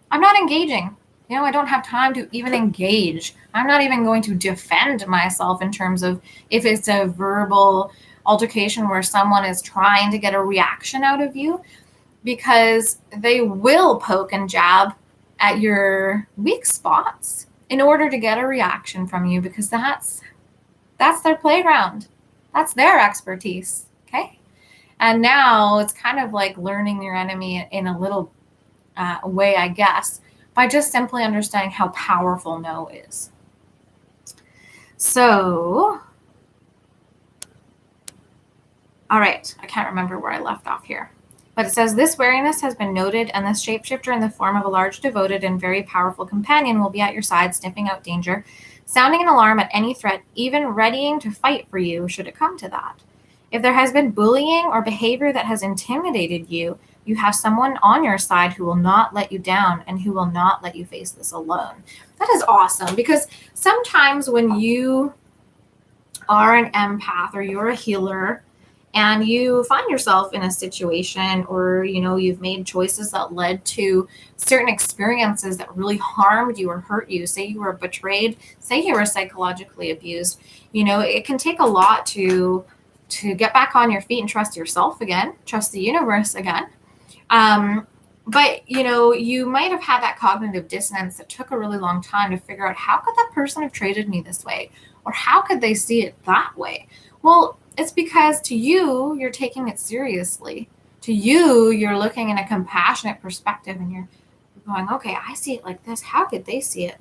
Speaker 1: I'm not engaging. I don't have time to even engage. I'm not even going to defend myself in terms of if it's a verbal altercation where someone is trying to get a reaction out of you, because they will poke and jab at your weak spots in order to get a reaction from you, because that's their playground. That's their expertise. Okay. And now it's kind of like learning your enemy in a little way, I guess, by just simply understanding how powerful no is. So, all right, I can't remember where I left off here. But it says, this wariness has been noted, and this shapeshifter in the form of a large, devoted, and very powerful companion will be at your side, sniffing out danger, sounding an alarm at any threat, even readying to fight for you should it come to that. If there has been bullying or behavior that has intimidated you, you have someone on your side who will not let you down and who will not let you face this alone. That is awesome, because sometimes when you are an empath or you're a healer and you find yourself in a situation, or you've made choices that led to certain experiences that really harmed you or hurt you, say you were betrayed, say you were psychologically abused, it can take a lot to get back on your feet and trust yourself again, trust the universe again. But you might have had that cognitive dissonance that took a really long time to figure out, how could that person have treated me this way? Or how could they see it that way? Well, it's because to you, you're taking it seriously. To you, you're looking in a compassionate perspective and you're going, okay, I see it like this. How could they see it?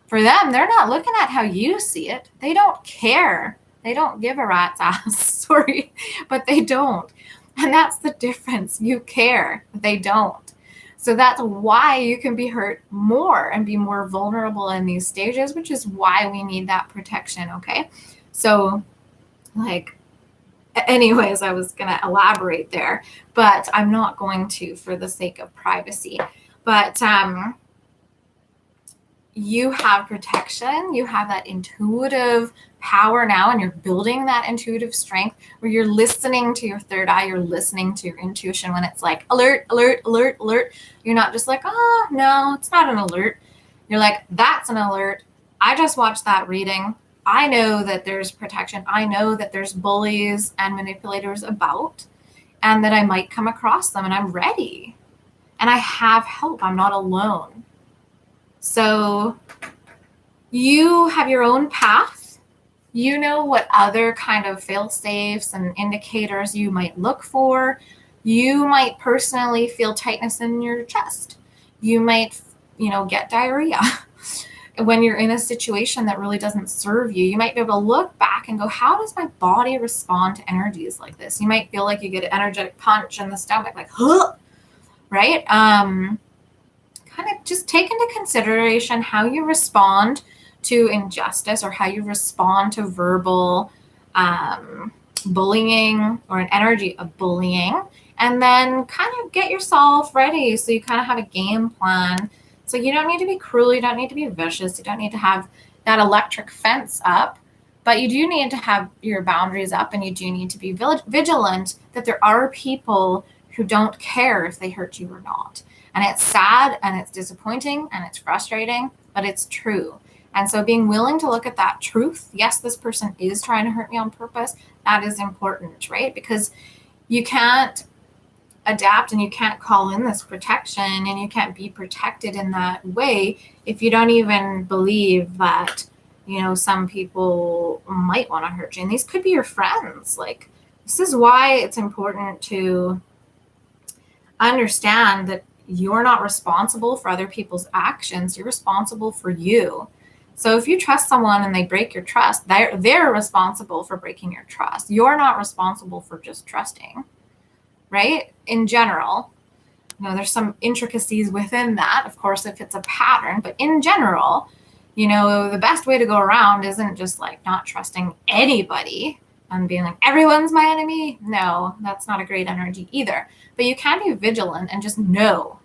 Speaker 1: For them, they're not looking at how you see it. They don't care. They don't give a rat's ass. Sorry, but they don't. And that's the difference. You care. They don't. So that's why you can be hurt more and be more vulnerable in these stages, which is why we need that protection. Okay. So anyways, I was going to elaborate there, but I'm not going to, for the sake of privacy. But you have protection. You have that intuitive power now, and you're building that intuitive strength where you're listening to your third eye, you're listening to your intuition when it's like alert, alert, alert, alert. You're not just like, oh, no, it's not an alert. You're like, that's an alert. I just watched that reading. I know that there's protection. I know that there's bullies and manipulators about, and that I might come across them, and I'm ready. And I have help. I'm not alone. So you have your own path. You know what other kind of fail-safes and indicators you might look for. You might personally feel tightness in your chest. You might, get diarrhea when you're in a situation that really doesn't serve you. You might be able to look back and go, how does my body respond to energies like this? You might feel like you get an energetic punch in the stomach, like, huh, right? Kind of just take into consideration how you respond to injustice, or how you respond to verbal bullying or an energy of bullying, and then kind of get yourself ready so you kind of have a game plan. So you don't need to be cruel, you don't need to be vicious, you don't need to have that electric fence up, But you do need to have your boundaries up, and you do need to be vigilant that there are people who don't care if they hurt you or not. And it's sad and it's disappointing and it's frustrating, but it's true. And so being willing to look at that truth, yes, this person is trying to hurt me on purpose, that is important, right? Because you can't adapt and you can't call in this protection and you can't be protected in that way if you don't even believe that, some people might want to hurt you. And these could be your friends. Like, this is why it's important to understand that you're not responsible for other people's actions. You're responsible for you. So if you trust someone and they break your trust, they're responsible for breaking your trust. You're not responsible for just trusting, right? In general, there's some intricacies within that, of course, if it's a pattern, but in general, the best way to go around isn't just like not trusting anybody and being like, everyone's my enemy. No, that's not a great energy either. But you can be vigilant and just know,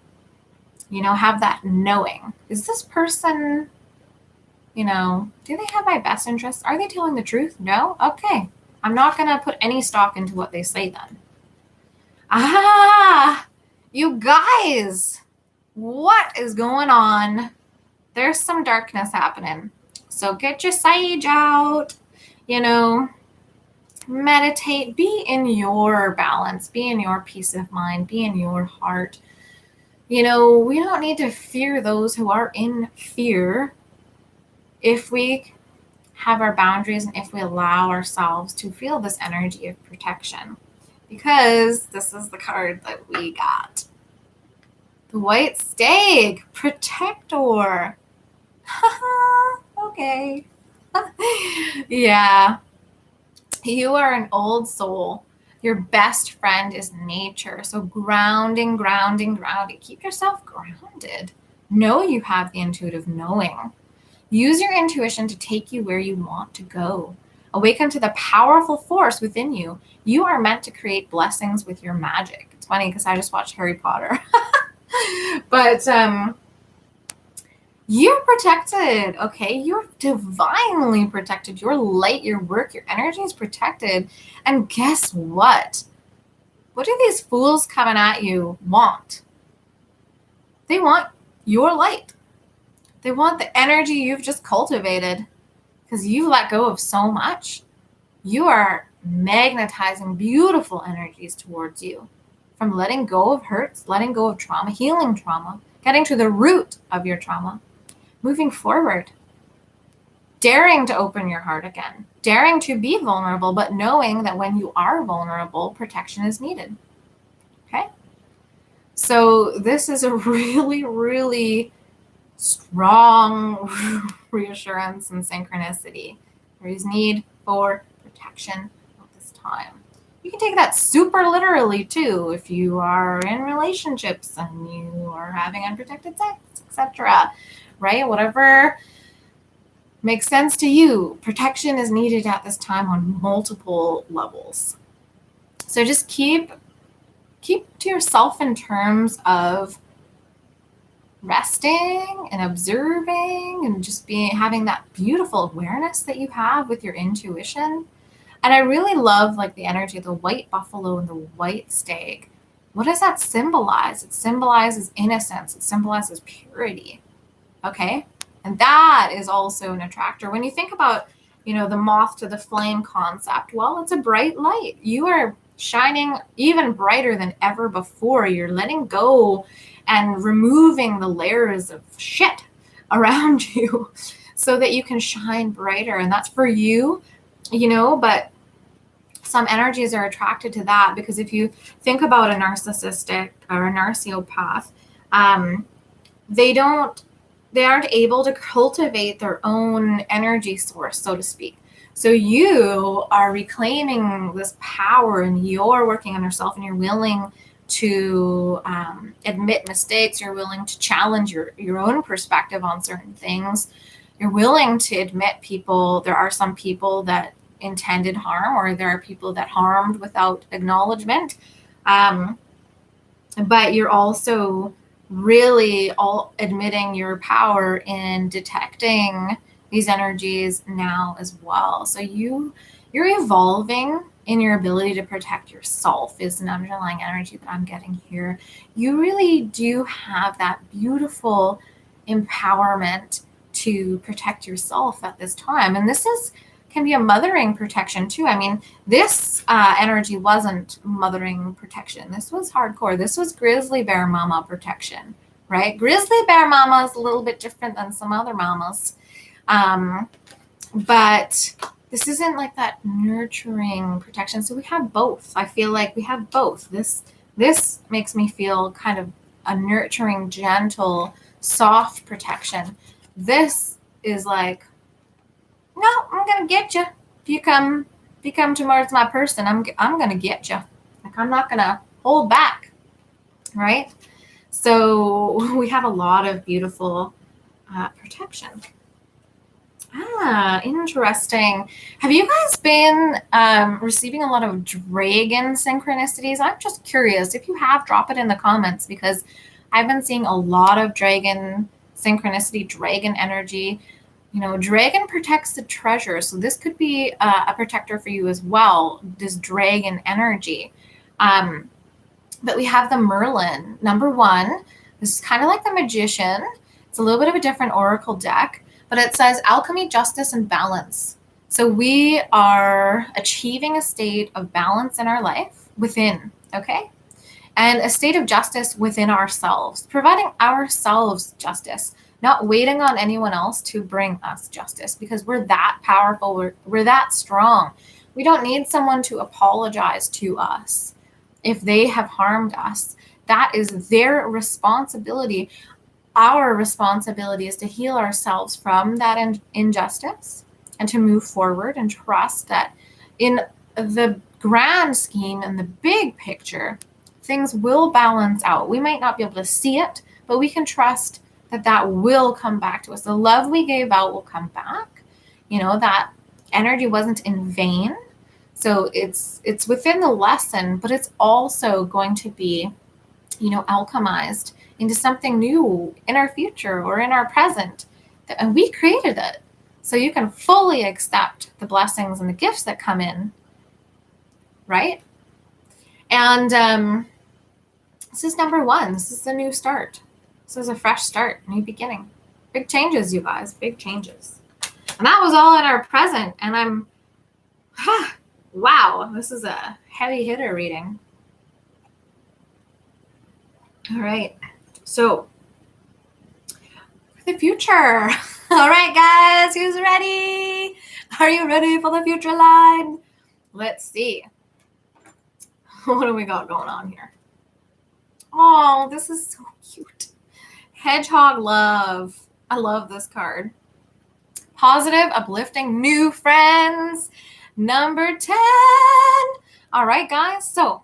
Speaker 1: have that knowing. Is this person, do they have my best interests? Are they telling the truth? No? Okay. I'm not going to put any stock into what they say then. You guys, what is going on? There's some darkness happening. So get your sage out, meditate, be in your balance, be in your peace of mind, be in your heart. We don't need to fear those who are in fear if we have our boundaries and if we allow ourselves to feel this energy of protection. Because this is the card that we got. The White Stag, Protector. Okay. Yeah. You are an old soul. Your best friend is nature. So grounding. Keep yourself grounded. Know you have the intuitive knowing. Use your intuition to take you where you want to go. Awaken to the powerful force within you. You are meant to create blessings with your magic. It's funny because I just watched Harry Potter. But you're protected, okay? You're divinely protected. Your light, your work, your energy is protected. And guess what? What do these fools coming at you want? They want your light. They want the energy you've just cultivated because you let go of so much. You are magnetizing beautiful energies towards you from letting go of hurts, letting go of trauma, healing trauma, getting to the root of your trauma, moving forward, daring to open your heart again, daring to be vulnerable, but knowing that when you are vulnerable, protection is needed. Okay? So this is a really, really strong reassurance and synchronicity. There is need for protection at this time. You can take that super literally too if you are in relationships and you are having unprotected sex, etc. Right? Whatever makes sense to you. Protection is needed at this time on multiple levels. So just keep to yourself in terms of resting and observing and just having that beautiful awareness that you have with your intuition. And I really love like the energy of the white buffalo and the white stag. What does that symbolize? It symbolizes innocence. It symbolizes purity. Okay? And that is also an attractor. When you think about, the moth to the flame concept, well, it's a bright light. You are shining even brighter than ever before. You're letting go and removing the layers of shit around you so that you can shine brighter. And that's for you, but some energies are attracted to that because if you think about a narcissistic or a narciopath, they aren't able to cultivate their own energy source, so to speak. So you are reclaiming this power and you're working on yourself and you're willing to admit mistakes. You're willing to challenge your own perspective on certain things. You're willing to admit there are some people that intended harm, or there are people that harmed without acknowledgement. But you're also really all admitting your power in detecting these energies now as well. So you're evolving in your ability to protect yourself is an underlying energy that I'm getting here. You really do have that beautiful empowerment to protect yourself at this time. And this can be a mothering protection too. I mean, this energy wasn't mothering protection. This was hardcore. This was grizzly bear mama protection, right? Grizzly bear mama is a little bit different than some other mamas. But this isn't like that nurturing protection. So we have both. I feel like we have both. This makes me feel kind of a nurturing, gentle, soft protection. This is like, no, I'm gonna get you. If you come towards my person, I'm gonna get you. Like, I'm not gonna hold back, right? So we have a lot of beautiful protection. Interesting. Have you guys been receiving a lot of dragon synchronicities? I'm just curious. If you have, drop it in the comments, because I've been seeing a lot of dragon synchronicity, dragon energy. You know, dragon protects the treasure. So this could be a protector for you as well, this dragon energy. But we have the Merlin, number 1. This is kind of like the Magician. It's a little bit of a different oracle deck, but it says alchemy, justice, and balance. So we are achieving a state of balance in our life within, okay? And a state of justice within ourselves, providing ourselves justice, not waiting on anyone else to bring us justice, because we're that powerful, we're that strong. We don't need someone to apologize to us if they have harmed us. That is their responsibility. Our responsibility is to heal ourselves from that injustice and to move forward and trust that in the grand scheme and the big picture, things will balance out. We might not be able to see it, but we can trust that will come back to us. The love we gave out will come back. You know, that energy wasn't in vain. So it's within the lesson, but it's also going to be, you know, alchemized into something new in our future or in our present. And we created it. So you can fully accept the blessings and the gifts that come in, right? And this is number 1. This is a new start. This is a fresh start, new beginning. Big changes, you guys, big changes. And that was all in our present. And wow, this is a heavy hitter reading. All right. So for the future. All right, guys, who's ready? Are you ready for the future line? Let's see. What do we got going on here? Oh, this is so cute. Hedgehog love. I love this card. Positive, uplifting, new friends. Number 10. All right, guys. So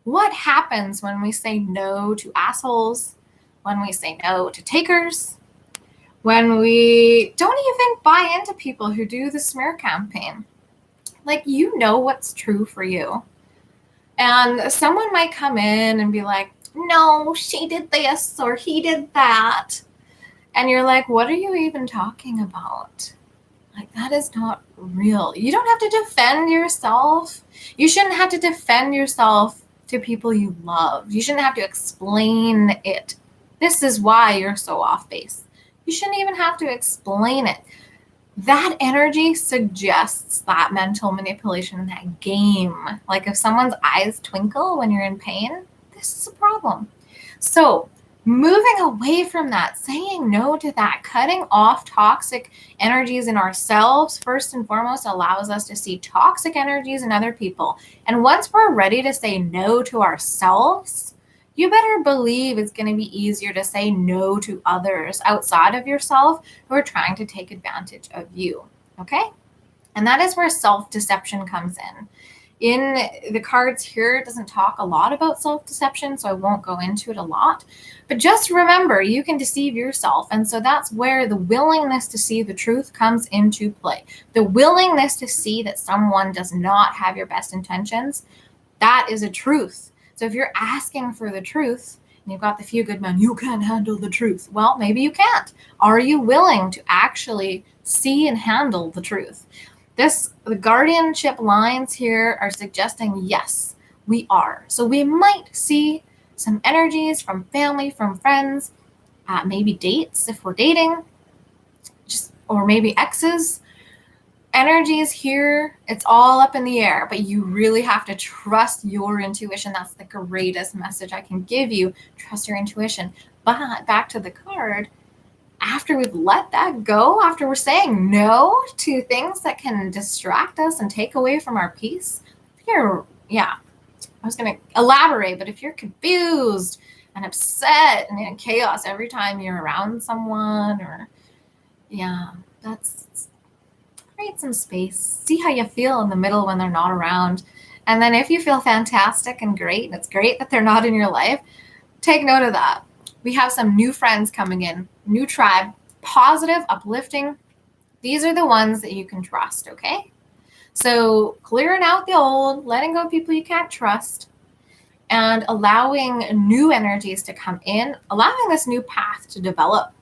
Speaker 1: what happens when we say no to assholes? When we say no to takers? When we don't even buy into people who do the smear campaign? Like, you know what's true for you. And someone might come in and be like, no, she did this or he did that. And you're like, what are you even talking about? Like, that is not real. You don't have to defend yourself. You shouldn't have to defend yourself to people you love. You shouldn't have to explain it. This is why you're so off base. You shouldn't even have to explain it. That energy suggests that mental manipulation in that game. Like, if someone's eyes twinkle when you're in pain, this is a problem. So moving away from that, saying no to that, cutting off toxic energies in ourselves, first and foremost, allows us to see toxic energies in other people. And once we're ready to say no to ourselves, you better believe it's going to be easier to say no to others outside of yourself who are trying to take advantage of you. Okay? And that is where self-deception comes in. In the cards here, it doesn't talk a lot about self-deception, so I won't go into it a lot. But just remember, you can deceive yourself. And so that's where the willingness to see the truth comes into play. The willingness to see that someone does not have your best intentions, that is a truth. So if you're asking for the truth, and you've got the few good men, you can't handle the truth. Well, maybe you can't. Are you willing to actually see and handle the truth? The guardianship lines here are suggesting yes, we are. So we might see some energies from family, from friends, maybe dates if we're dating, or maybe exes. Energies here, it's all up in the air, but you really have to trust your intuition. That's the greatest message I can give you. Trust your intuition. But back to the card, after we've let that go, after we're saying no to things that can distract us and take away from our peace, I was going to elaborate, but if you're confused and upset and in chaos every time you're around someone, that's create some space. See how you feel in the middle when they're not around. And then if you feel fantastic and great, and it's great that they're not in your life, take note of that. We have some new friends coming in, new tribe, positive, uplifting. These are the ones that you can trust, okay? So clearing out the old, letting go of people you can't trust, and allowing new energies to come in, allowing this new path to develop.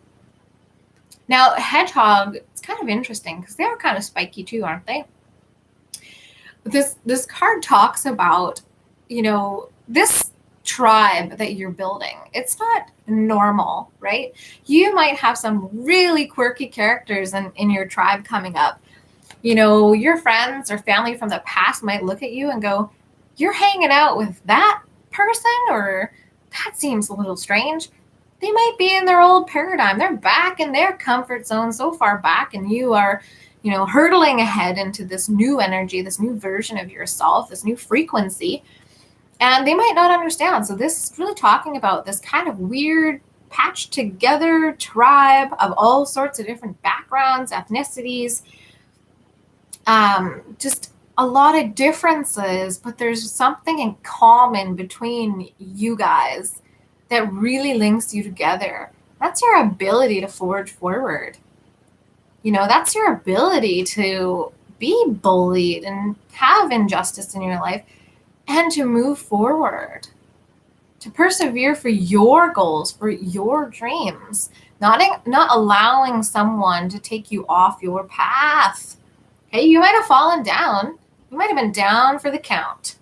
Speaker 1: Now, hedgehog, it's kind of interesting because they are kind of spiky too, aren't they? This card talks about, this tribe that you're building. It's not normal, right? You might have some really quirky characters in your tribe coming up. Your friends or family from the past might look at you and go, you're hanging out with that person, or that seems a little strange. They might be in their old paradigm. They're back in their comfort zone so far back, and you are, hurtling ahead into this new energy, this new version of yourself, this new frequency, and they might not understand. So this is really talking about this kind of weird patched together tribe of all sorts of different backgrounds, ethnicities, just a lot of differences, but there's something in common between you guys that really links you together. That's your ability to forge forward. That's your ability to be bullied and have injustice in your life and to move forward, to persevere for your goals, for your dreams, not allowing someone to take you off your path. Okay, you might have fallen down. You might have been down for the count,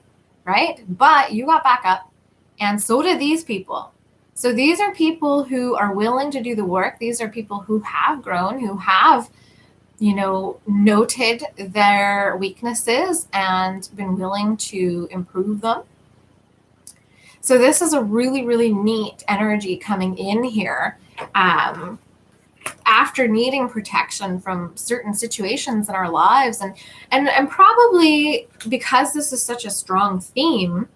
Speaker 1: right? But you got back up, and so did these people. So these are people who are willing to do the work. These are people who have grown, who have, noted their weaknesses and been willing to improve them. So this is a really, really neat energy coming in here. After needing protection from certain situations in our lives, and probably because this is such a strong theme,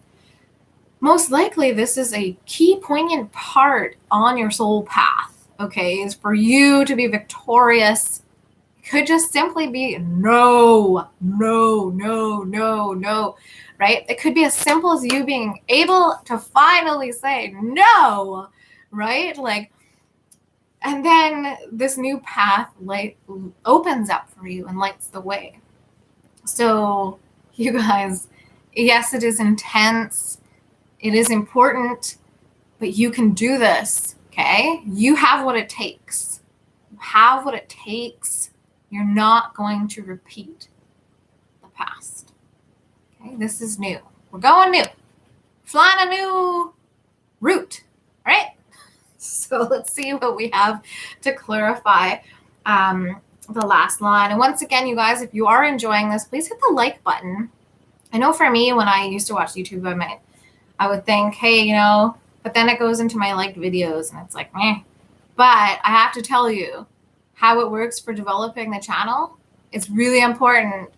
Speaker 1: most likely this is a key poignant part on your soul path, okay, is for you to be victorious. It could just simply be no, right? It could be as simple as you being able to finally say no, right? And then this new path opens up for you and lights the way. So you guys, yes, it is intense. It is important, but you can do this, okay? You have what it takes. You have what it takes. You're not going to repeat the past, okay? This is new. We're going new. Flying a new route, right? So let's see what we have to clarify the last line. And once again, you guys, if you are enjoying this, please hit the like button. I know for me, when I used to watch YouTube, I would think, hey, but then it goes into my liked videos and it's like, meh. But I have to tell you how it works for developing the channel. It's really important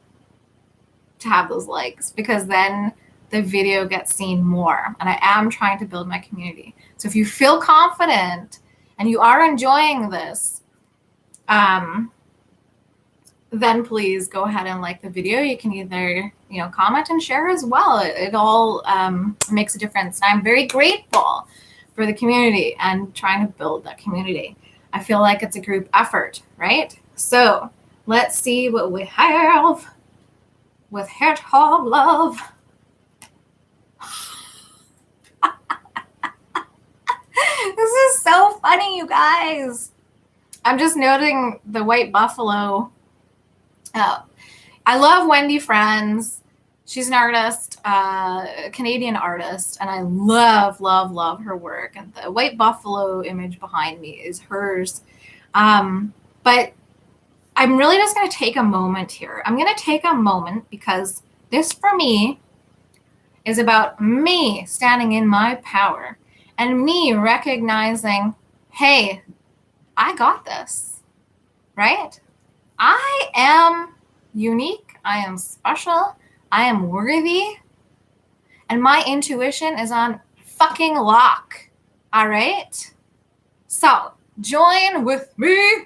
Speaker 1: to have those likes, because then the video gets seen more. And I am trying to build my community. So if you feel confident and you are enjoying this, then please go ahead and like the video. You can either, comment and share as well. It all makes a difference. And I'm very grateful for the community and trying to build that community. I feel like it's a group effort, right? So let's see what we have with Hedgehog Love. funny, you guys. I'm just noting the white buffalo. I love Wendy Friends. She's an artist, a Canadian artist, and I love, love, love her work. And the white buffalo image behind me is hers. But I'm really just going to take a moment here. I'm going to take a moment because this, for me, is about me standing in my power and me recognizing, hey, I got this, right? I am unique. I am special. I am worthy. And my intuition is on fucking lock. All right? So join with me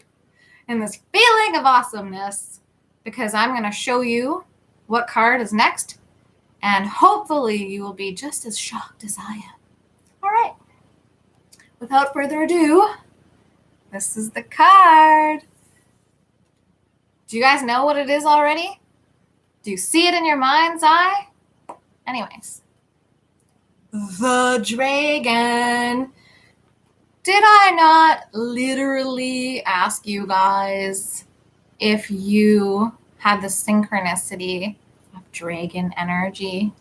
Speaker 1: in this feeling of awesomeness because I'm going to show you what card is next. And hopefully you will be just as shocked as I am. All right. Without further ado, this is the card. Do you guys know what it is already? Do you see it in your mind's eye? Anyways. The dragon. Did I not literally ask you guys if you had the synchronicity of dragon energy?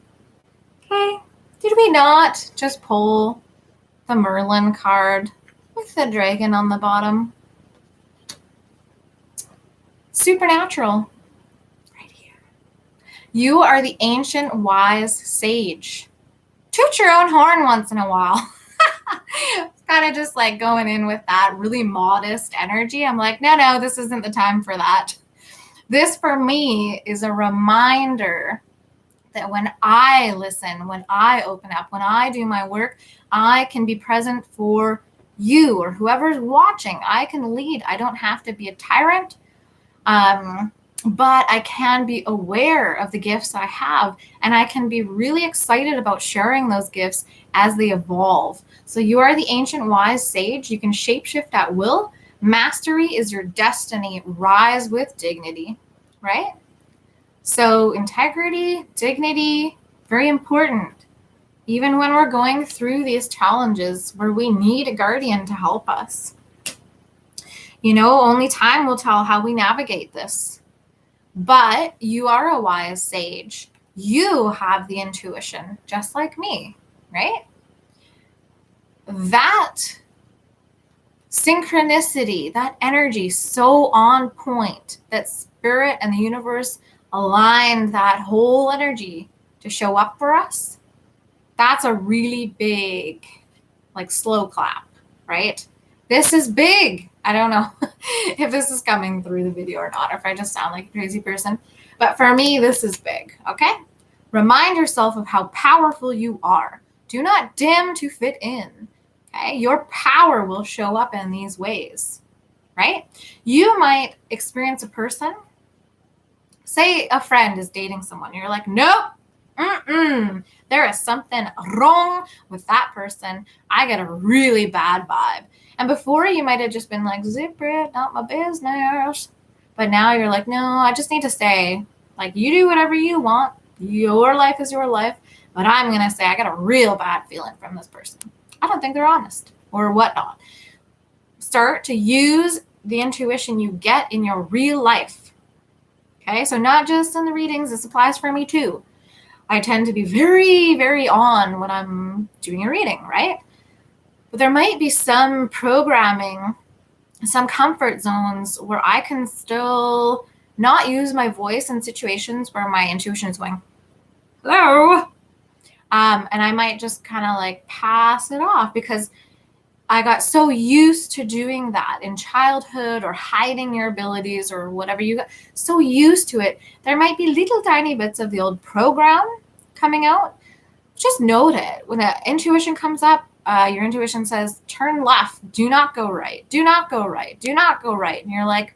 Speaker 1: Okay. Did we not just pull the Merlin card with the dragon on the bottom? Supernatural. Right here. You are the ancient wise sage. Toot your own horn once in a while. Kind of just like going in with that really modest energy. I'm like, no, this isn't the time for that. This for me is a reminder that when I listen, when I open up, when I do my work, I can be present for you or whoever's watching. I can lead. I don't have to be a tyrant. But I can be aware of the gifts I have, and I can be really excited about sharing those gifts as they evolve. So you are the ancient wise sage. You can shapeshift at will. Mastery is your destiny. Rise with dignity, right? So integrity, dignity, very important. Even when we're going through these challenges where we need a guardian to help us. You know, only time will tell how we navigate this. But you are a wise sage. You have the intuition, just like me, right? That synchronicity, that energy, so on point, that spirit and the universe aligned that whole energy to show up for us. That's a really big, like, slow clap, right? This is big. I don't know if this is coming through the video or not, or if I just sound like a crazy person. But for me, this is big, okay? Remind yourself of how powerful you are. Do not dim to fit in, okay? Your power will show up in these ways, right? You might experience a person, say a friend is dating someone. You're like, nope, there is something wrong with that person. I get a really bad vibe. And before you might have just been like, zip it, not my business. But now you're like, no, I just need to say, like, you do whatever you want. Your life is your life. But I'm going to say I got a real bad feeling from this person. I don't think they're honest or whatnot. Start to use the intuition you get in your real life. Okay, so not just in the readings. This applies for me too. I tend to be very, very on when I'm doing a reading, right? But there might be some programming, some comfort zones where I can still not use my voice in situations where my intuition is going, hello. And I might just kind of like pass it off because I got so used to doing that in childhood or hiding your abilities or whatever. You got so used to it. There might be little tiny bits of the old program coming out. Just note it. When the intuition comes up, your intuition says, turn left, do not go right, do not go right, do not go right. And you're like,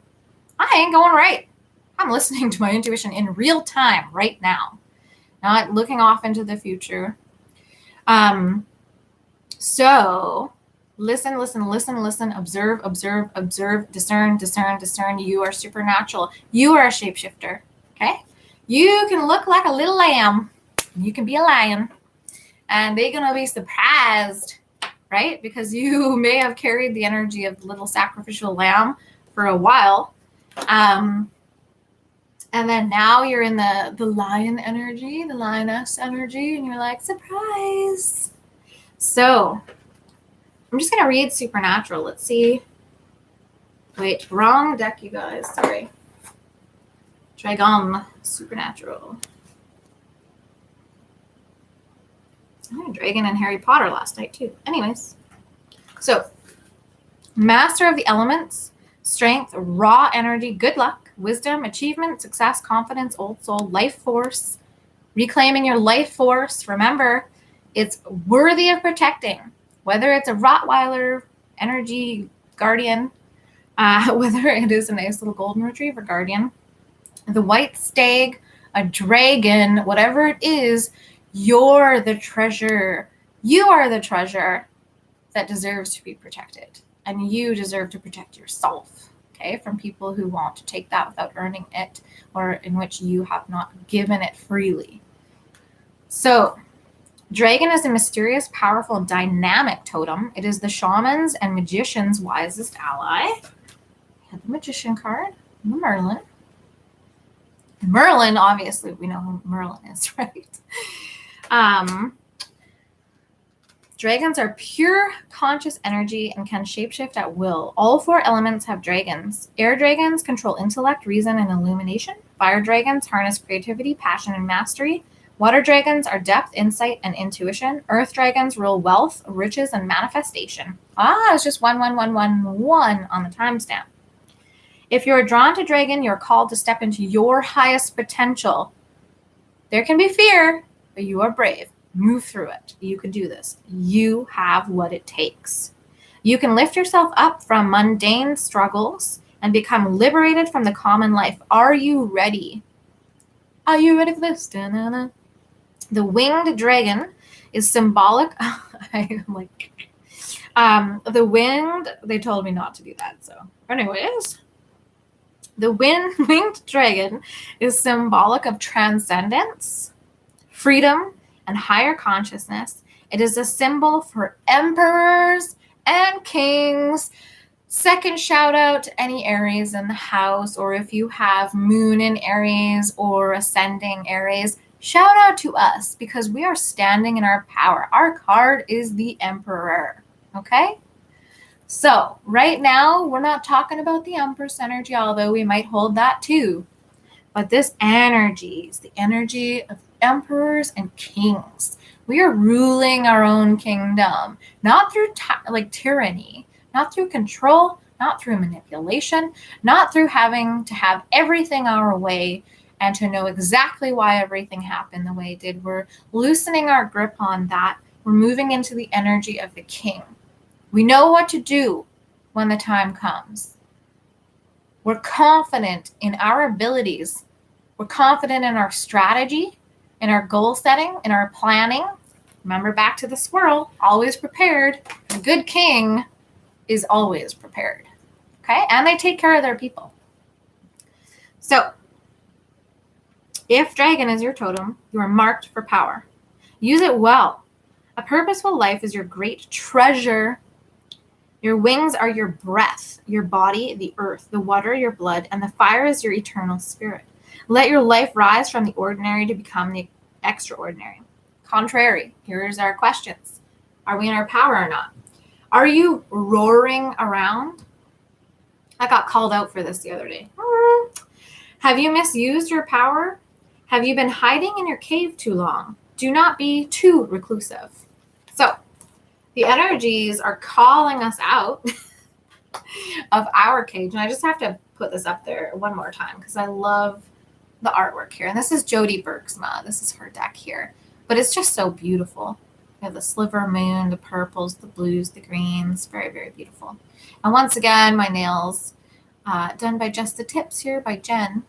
Speaker 1: I ain't going right. I'm listening to my intuition in real time right now, not looking off into the future. So listen, observe, discern. You are supernatural. You are a shapeshifter, okay? You can look like a little lamb. You can be a lion. And they're going to be surprised, right? Because you may have carried the energy of the little sacrificial lamb for a while. And then now you're in the lion energy, the lioness energy, and you're like, surprise. So I'm just going to read Supernatural. Let's see. Wait, wrong deck, you guys. Sorry. Dragon Supernatural. I had a dragon in Harry Potter last night, too. Anyways. So, master of the elements, strength, raw energy, good luck, wisdom, achievement, success, confidence, old soul, life force, reclaiming your life force. Remember, it's worthy of protecting. Whether it's a Rottweiler, energy guardian, whether it is a nice little golden retriever guardian, the white stag, a dragon, whatever it is, you're the treasure. You are the treasure that deserves to be protected. And you deserve to protect yourself, okay, from people who want to take that without earning it, or in which you have not given it freely. So, dragon is a mysterious, powerful, dynamic totem. It is the shaman's and magician's wisest ally. We have the magician card, the Merlin. Merlin, obviously, we know who Merlin is, right? Dragons are pure conscious energy and can shapeshift at will. All 4 elements have dragons. Air dragons control intellect, reason, and illumination. Fire dragons harness creativity, passion, and mastery. Water dragons are depth, insight, and intuition. Earth dragons rule wealth, riches, and manifestation. It's just 11111 on the timestamp. If you're drawn to dragon, you're called to step into your highest potential. There can be fear, but you are brave. Move through it. You can do this. You have what it takes. You can lift yourself up from mundane struggles and become liberated from the common life. Are you ready? Are you ready for this? Da-na-na. The winged dragon is symbolic. I'm like, the winged, they told me not to do that. So anyways, the winged dragon is symbolic of transcendence, freedom, and higher consciousness. It is a symbol for emperors and kings. Second shout out to any Aries in the house, or if you have moon in Aries or ascending Aries, shout out to us because we are standing in our power. Our card is the Emperor, okay? So right now, we're not talking about the Empress energy, although we might hold that too. But this energy is the energy of emperors and kings. We are ruling our own kingdom, not through tyranny, not through control, not through manipulation, not through having to have everything our way and to know exactly why everything happened the way it did. We're loosening our grip on that. We're moving into the energy of the king. We know what to do when the time comes. We're confident in our abilities. We're confident in our strategy, in our goal setting, in our planning. Remember, back to the squirrel, always prepared. A good king is always prepared. Okay? And they take care of their people. So, if dragon is your totem, you are marked for power. Use it well. A purposeful life is your great treasure. Your wings are your breath, your body, the earth, the water, your blood, and the fire is your eternal spirit. Let your life rise from the ordinary to become the extraordinary. Contrary, here's our questions. Are we in our power or not? Are you roaring around? I got called out for this the other day. Have you misused your power? Have you been hiding in your cave too long? Do not be too reclusive. So, the energies are calling us out of our cage. And I just have to put this up there one more time because I love the artwork here. And this is Jody Bergsma. This is her deck here. But it's just so beautiful. We have the sliver moon, the purples, the blues, the greens. Very, very beautiful. And once again, my nails done by Just the Tips here by Jen.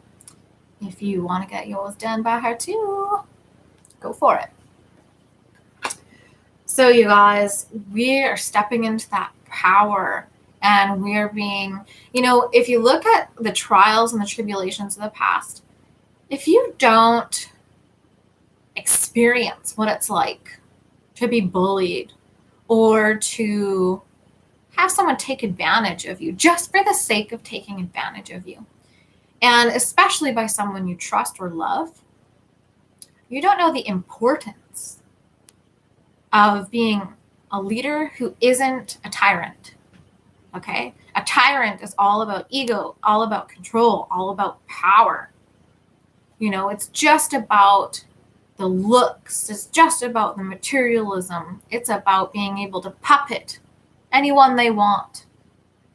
Speaker 1: If you want to get yours done by her too, go for it. So you guys, we are stepping into that power and we're being, if you look at the trials and the tribulations of the past, if you don't experience what it's like to be bullied or to have someone take advantage of you just for the sake of taking advantage of you. And especially by someone you trust or love, you don't know the importance of being a leader who isn't a tyrant. Okay? A tyrant is all about ego, all about control, all about power. It's just about the looks. It's just about the materialism. It's about being able to puppet anyone they want,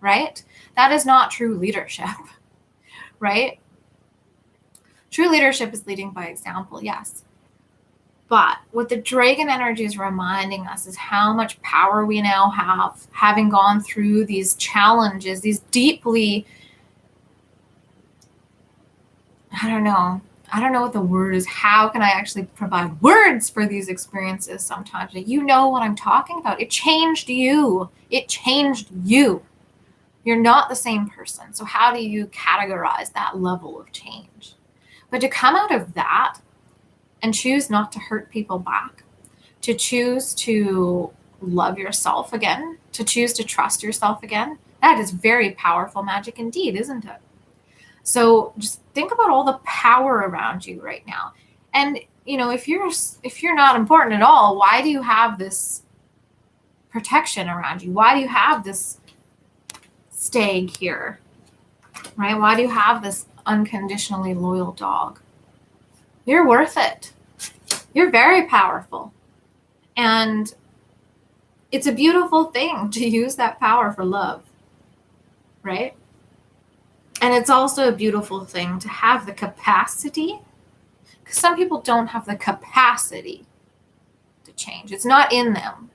Speaker 1: right? That is not true leadership, right? True leadership is leading by example, yes. But what the dragon energy is reminding us is how much power we now have, having gone through these challenges, these deeply, I don't know what the word is. How can I actually provide words for these experiences sometimes? You know what I'm talking about. It changed you. It changed you. You're not the same person. So how do you categorize that level of change? But to come out of that and choose not to hurt people back, to choose to love yourself again, to choose to trust yourself again, that is very powerful magic indeed, isn't it? So just think about all the power around you right now. And, if you're not important at all, why do you have this protection around you? Why do you have this stag here, right? Why do you have this unconditionally loyal dog? You're worth it. You're very powerful. And it's a beautiful thing to use that power for love, right? And it's also a beautiful thing to have the capacity, because some people don't have the capacity to change. It's not in them.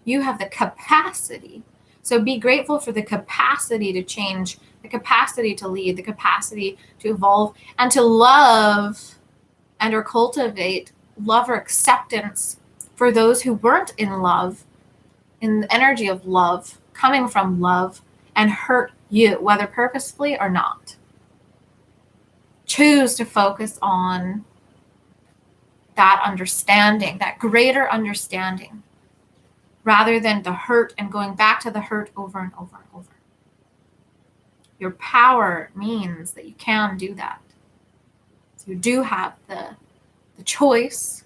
Speaker 1: You have the capacity. So be grateful for the capacity to change, the capacity to lead, the capacity to evolve, and to love and or cultivate love or acceptance for those who weren't in love, in the energy of love, coming from love, and hurt you, whether purposefully or not. Choose to focus on that understanding, that greater understanding, rather than the hurt and going back to the hurt over and over and over. Your power means that you can do that. So you do have the choice.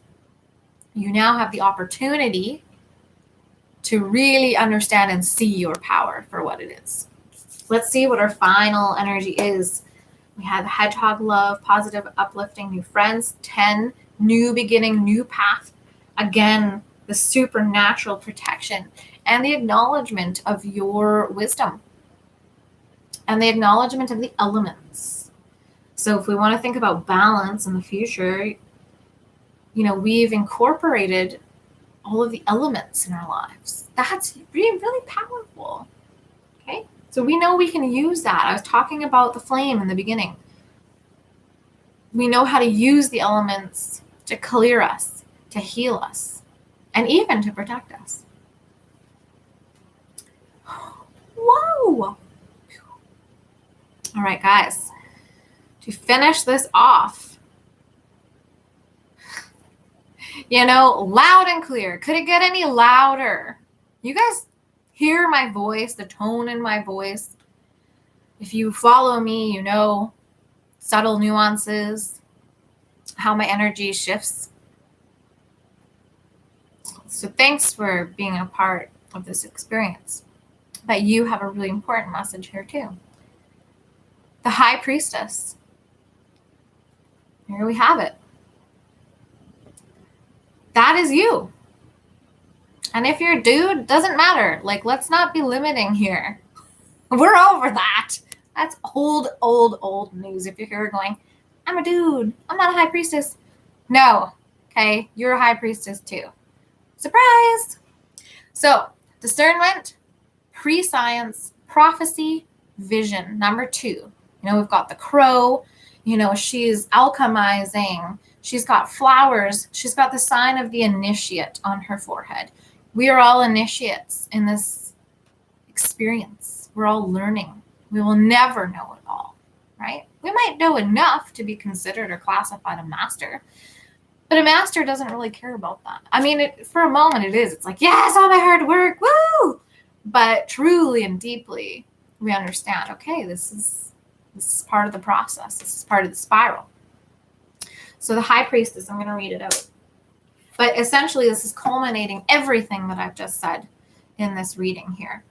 Speaker 1: You now have the opportunity to really understand and see your power for what it is. Let's see what our final energy is. We have hedgehog love, positive, uplifting, new friends, 10, new beginning, new path. Again, the supernatural protection and the acknowledgement of your wisdom and the acknowledgement of the elements. So if we want to think about balance in the future, we've incorporated all of the elements in our lives. That's really, really powerful. Okay. So we know we can use that. I was talking about the flame in the beginning. We know how to use the elements to clear us, to heal us, and even to protect us. Whoa! All right, guys. To finish this off, loud and clear. Could it get any louder? You guys hear my voice, the tone in my voice? If you follow me, subtle nuances, how my energy shifts. So thanks for being a part of this experience. But you have a really important message here too. The High Priestess. Here we have it. That is you. And if you're a dude, doesn't matter. Let's not be limiting here. We're over that. That's old news. If you're here going, I'm a dude, I'm not a high priestess. No, okay, you're a high priestess too. Surprise! So, discernment, pre-science, prophecy, vision. Number 2. We've got the crow. She's alchemizing. She's got flowers. She's got the sign of the initiate on her forehead. We are all initiates in this experience. We're all learning. We will never know it all, right? We might know enough to be considered or classified a master, But a master doesn't really care about that. I mean, for a moment it is. It's like, yes, all my hard work, woo! But truly and deeply, we understand, okay, this is part of the process. This is part of the spiral. So the high priestess, I'm going to read it out. But essentially, this is culminating everything that I've just said in this reading here.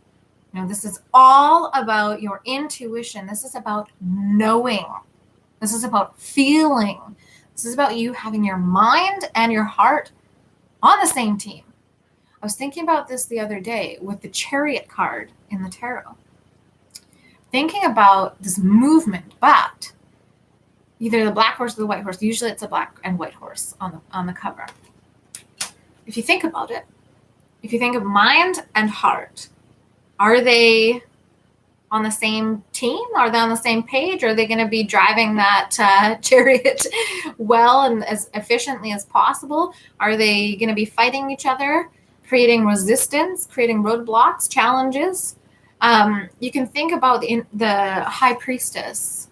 Speaker 1: You know, this is all about your intuition. This is about knowing. This is about feeling. This is about you having your mind and your heart on the same team. I was thinking about this the other day with the Chariot card in the tarot. Thinking about this movement, but either the black horse or the white horse. Usually it's a black and white horse on the cover. If you think about it, if you think of mind and heart, are they on the same team? Are they on the same page? Are they going to be driving that chariot well and as efficiently as possible? Are they going to be fighting each other, creating resistance, creating roadblocks, challenges? You can think about the high priestess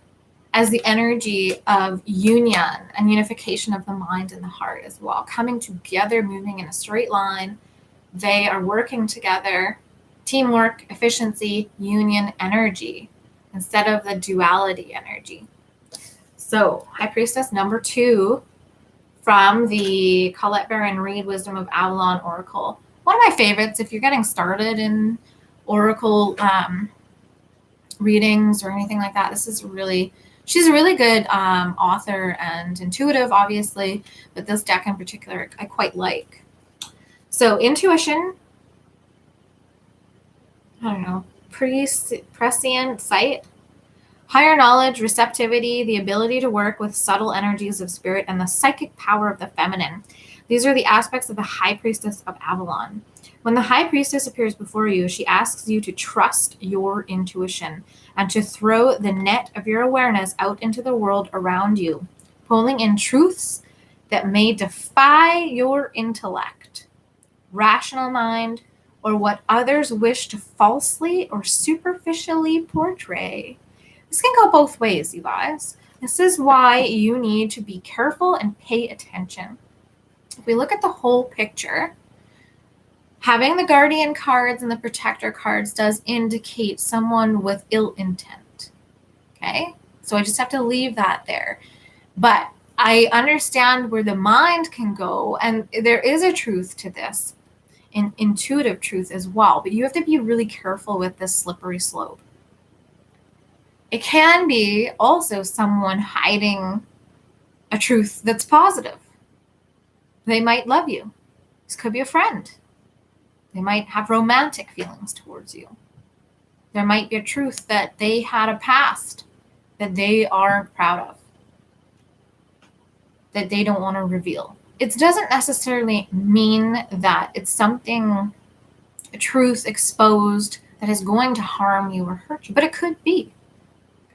Speaker 1: as the energy of union and unification of the mind and the heart as well, coming together, moving in a straight line. They are working together, teamwork, efficiency, union, energy, instead of the duality energy. So high priestess number 2 from the Colette Baron Reid Wisdom of Avalon Oracle. One of my favorites if you're getting started in Oracle readings or anything like that. This is really... She's a really good author and intuitive, obviously, but this deck in particular I quite like. So intuition, I don't know, prescient sight, higher knowledge, receptivity, the ability to work with subtle energies of spirit, and the psychic power of the feminine. These are the aspects of the High Priestess of Avalon. When the High Priestess appears before you, she asks you to trust your intuition and to throw the net of your awareness out into the world around you, pulling in truths that may defy your intellect, rational mind, or what others wish to falsely or superficially portray. This can go both ways, you guys. This is why you need to be careful and pay attention. If we look at the whole picture, having the guardian cards and the protector cards does indicate someone with ill intent. Okay? So I just have to leave that there. But I understand where the mind can go, and there is a truth to this, an intuitive truth as well. But you have to be really careful with this slippery slope. It can be also someone hiding a truth that's positive. They might love you. This could be a friend. They might have romantic feelings towards you. There might be a truth that they had a past that they aren't proud of, that they don't want to reveal. It doesn't necessarily mean that it's something, a truth exposed that is going to harm you or hurt you, but it could be.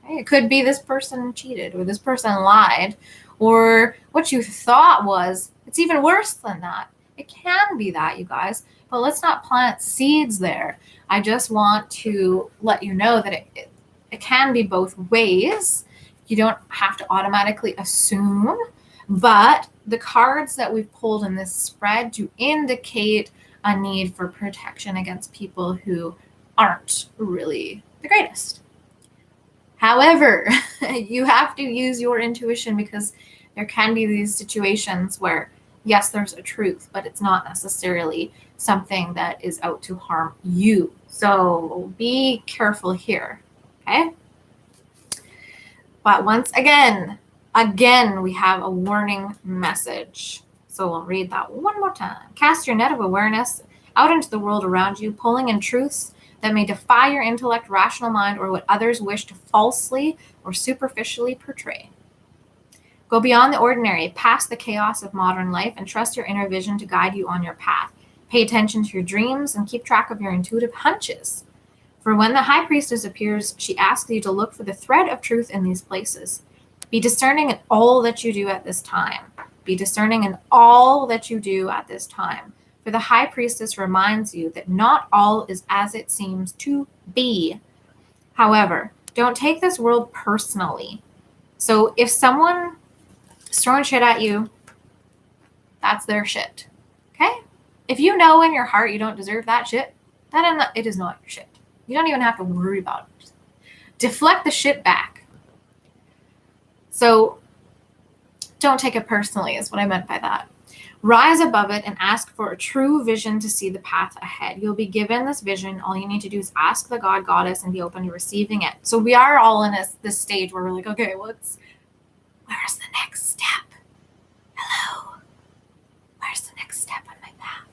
Speaker 1: Okay? It could be this person cheated, or this person lied, or what you thought was, it's even worse than that. It can be that, you guys, but let's not plant seeds there. I just want to let you know that it can be both ways. You don't have to automatically assume, but the cards that we've pulled in this spread do indicate a need for protection against people who aren't really the greatest. However, you have to use your intuition, because there can be these situations where, yes, there's a truth, but it's not necessarily something that is out to harm you. So be careful here, okay? But once again, we have a warning message. So we'll read that one more time. Cast your net of awareness out into the world around you, pulling in truths that may defy your intellect, rational mind, or what others wish to falsely or superficially portray. Go beyond the ordinary, past the chaos of modern life, and trust your inner vision to guide you on your path. Pay attention to your dreams and keep track of your intuitive hunches. For when the High Priestess appears, she asks you to look for the thread of truth in these places. Be discerning in all that you do at this time. Be discerning in all that you do at this time. For the High Priestess reminds you that not all is as it seems to be. However, don't take this world personally. So if someone is throwing shit at you, That's their shit. Okay? If you know in your heart you don't deserve that shit, it is not your shit. You don't even have to worry about it. Deflect the shit back. So don't take it personally is what I meant by that. Rise above it and ask for a true vision to see the path ahead. You'll be given this vision. All you need to do is ask the God, Goddess, and be open to receiving it. So we are all in this stage where we're like, okay, where's the next step? Hello? Where's the next step on my path?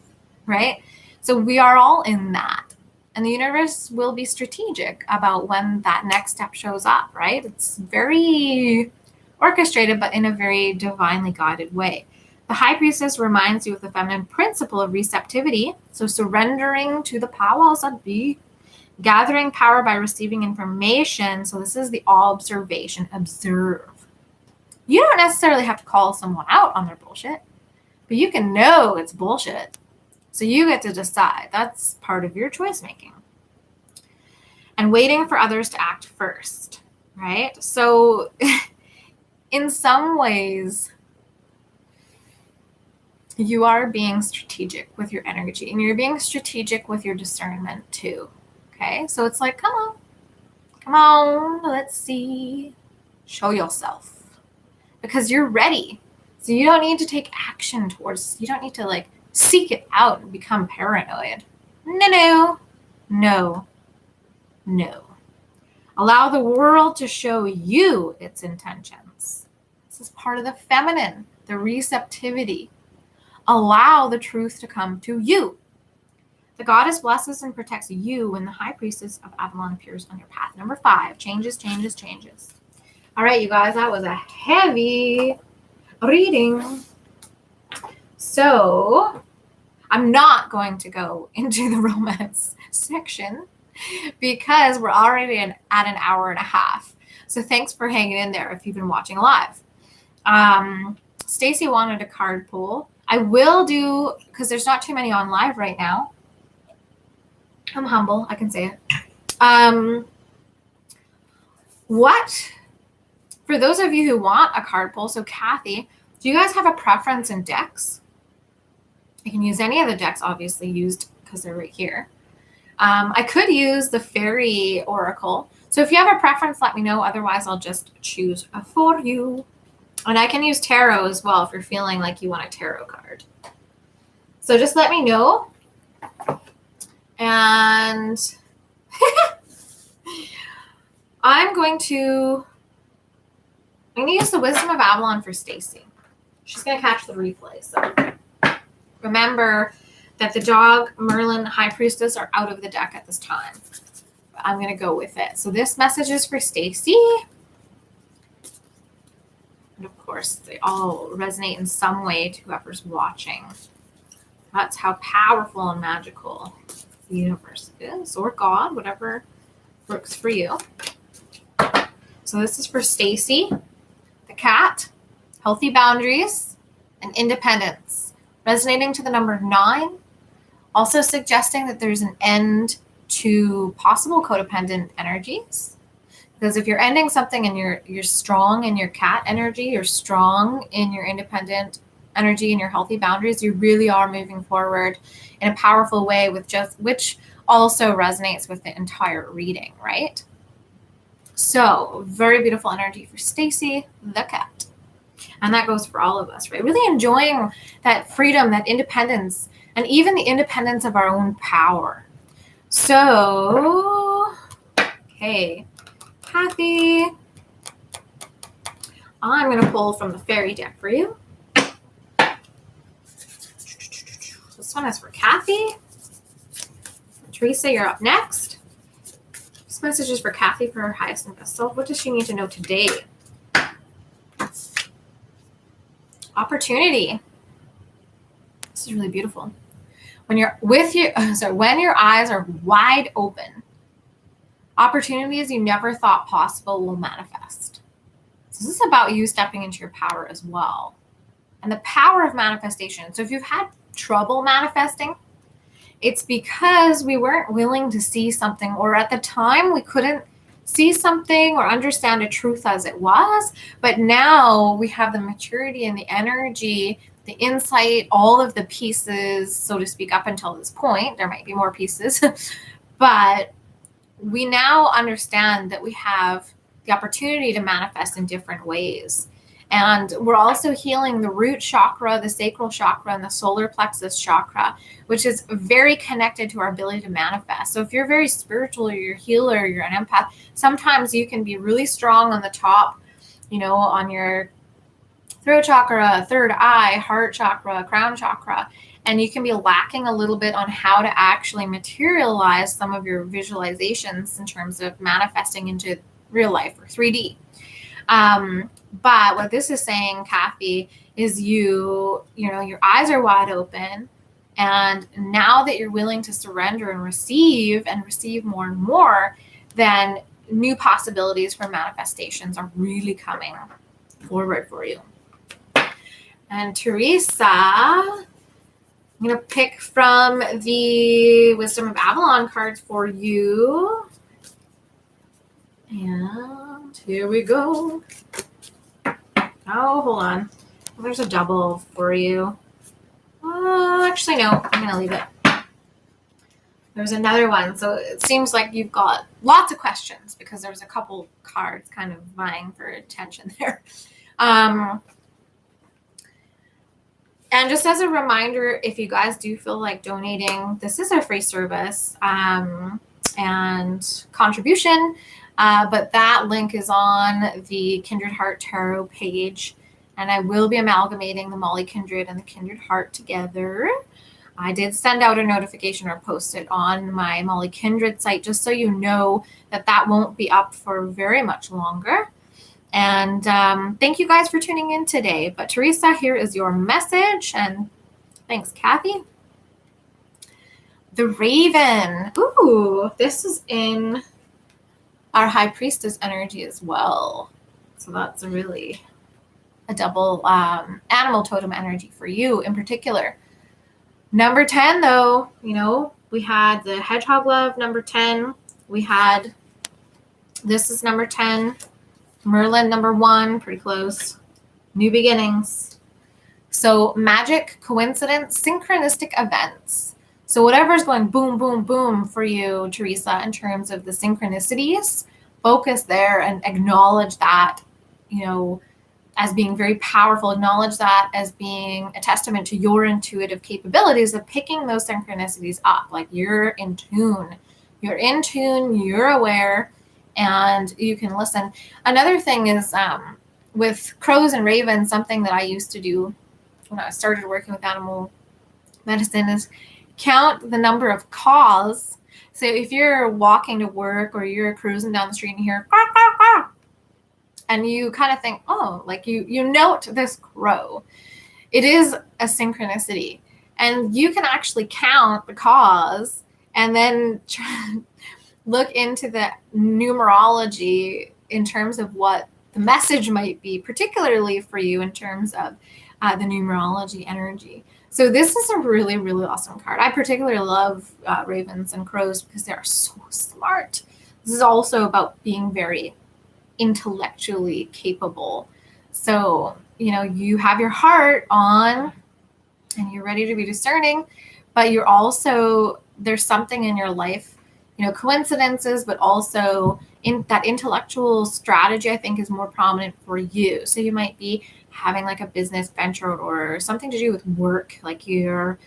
Speaker 1: Right? So we are all in that. And the universe will be strategic about when that next step shows up, right? It's very orchestrated, but in a very divinely guided way. The High Priestess reminds you of the feminine principle of receptivity. So surrendering to the powers that be, gathering power by receiving information. So this is the observation. Observe. You don't necessarily have to call someone out on their bullshit, but you can know it's bullshit. So you get to decide. That's part of your choice making. And waiting for others to act first, right? So in some ways, you are being strategic with your energy, and you're being strategic with your discernment too. Okay, so it's like, come on, let's see, show yourself, because you're ready. So you don't need to take action you don't need to like seek it out and become paranoid. No. Allow the world to show you its intentions. This is part of the feminine, the receptivity. Allow the truth to come to you. The goddess blesses and protects you when the High Priestess of Avalon appears on your path. Number 5, changes. All right, you guys, that was a heavy reading. So I'm not going to go into the romance section because we're already at an hour and a half. So thanks for hanging in there if you've been watching live. Stacy wanted a card pull. I will do, because there's not too many on live right now. I'm humble, I can say it. For those of you who want a card pull, so Kathy, do you guys have a preference in decks? You can use any of the decks, obviously used because they're right here. I could use the Fairy Oracle. So if you have a preference, let me know. Otherwise, I'll just choose for you. And I can use tarot as well if you're feeling like you want a tarot card. So just let me know. And I'm going to use the Wisdom of Avalon for Stacy. She's going to catch the replay. So remember that the dog, Merlin, High Priestess are out of the deck at this time. But I'm going to go with it. So this message is for Stacy. And of course, they all resonate in some way to whoever's watching. That's how powerful and magical the universe is, or God, whatever works for you. So this is for Stacy, the cat, healthy boundaries, and independence. Resonating to the number 9. Also suggesting that there's an end to possible codependent energies. Because if you're ending something and you're strong in your cat energy, you're strong in your independent energy and your healthy boundaries, you really are moving forward in a powerful way which also resonates with the entire reading, right? So very beautiful energy for Stacy, the cat. And that goes for all of us, right? Really enjoying that freedom, that independence, and even the independence of our own power. So, okay. Kathy, I'm going to pull from the fairy deck for you. This one is for Kathy. Teresa, you're up next. This message is for Kathy for her highest and best self. What does she need to know today? Opportunity. This is really beautiful. When your eyes are wide open, opportunities you never thought possible will manifest. So this is about you stepping into your power as well. And the power of manifestation. So if you've had trouble manifesting, it's because we weren't willing to see something, or at the time we couldn't see something or understand a truth as it was. But now we have the maturity and the energy the insight, all of the pieces, so to speak, up until this point. There might be more pieces, but we now understand that we have the opportunity to manifest in different ways. And we're also healing the root chakra, the sacral chakra, and the solar plexus chakra, which is very connected to our ability to manifest. So if you're very spiritual, or you're a healer, you're an empath, sometimes you can be really strong on the top, on your throat chakra, third eye, heart chakra, crown chakra, and you can be lacking a little bit on how to actually materialize some of your visualizations in terms of manifesting into real life or 3D. But what this is saying, Kathy, is your eyes are wide open. And now that you're willing to surrender and receive more and more, then new possibilities for manifestations are really coming forward for you. And Teresa, I'm going to pick from the Wisdom of Avalon cards for you. And here we go. Oh, hold on. There's a double for you. Actually, no. I'm going to leave it. There's another one. So it seems like you've got lots of questions because there's a couple cards kind of vying for attention there. And just as a reminder, if you guys do feel like donating, this is a free service and contribution. But that link is on the Kindred Heart Tarot page. And I will be amalgamating the Molly Kindred and the Kindred Heart together. I did send out a notification or post it on my Molly Kindred site, just so you know that won't be up for very much longer. And thank you guys for tuning in today. But Teresa, here is your message. And thanks, Kathy. The Raven. Ooh, this is in our High Priestess energy as well. So that's a double animal totem energy for you in particular. Number 10, though, we had the Hedgehog Love, number 10. This is number 10. Merlin, number 1, pretty close. New beginnings. So magic, coincidence, synchronistic events. So whatever's going boom, boom, boom for you, Teresa, in terms of the synchronicities, focus there and acknowledge that, as being very powerful. Acknowledge that as being a testament to your intuitive capabilities of picking those synchronicities up. Like you're in tune. You're aware, and you can listen. Another thing is with crows and ravens, something that I used to do when I started working with animal medicine is count the number of caws. So if you're walking to work or you're cruising down the street and you hear caw, caw, caw, and you kind of think, oh, like you note this crow, it is a synchronicity. And you can actually count the caws and then look into the numerology in terms of what the message might be, particularly for you in terms of the numerology energy. So this is a really, really awesome card. I particularly love ravens and crows because they are so smart. This is also about being very intellectually capable. So, you have your heart on and you're ready to be discerning, but you're also, there's something in your life, coincidences, but also in that intellectual strategy, I think, is more prominent for you. So you might be having like a business venture or something to do with work, like you're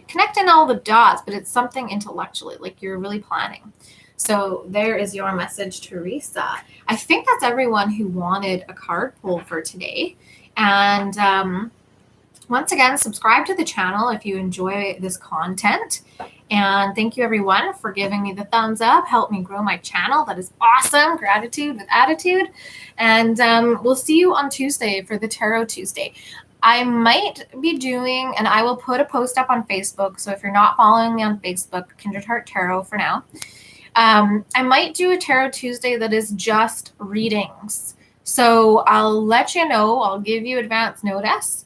Speaker 1: connecting all the dots, but it's something intellectually, like you're really planning. So there is your message, Teresa. I think that's everyone who wanted a card pull for today. And once again, subscribe to the channel if you enjoy this content. And thank you, everyone, for giving me the thumbs up. Help me grow my channel. That is awesome. Gratitude with attitude. And we'll see you on Tuesday for the Tarot Tuesday. I might be doing, and I will put a post up on Facebook. So if you're not following me on Facebook, Kindred Heart Tarot for now. I might do a Tarot Tuesday that is just readings. So I'll let you know. I'll give you advance notice,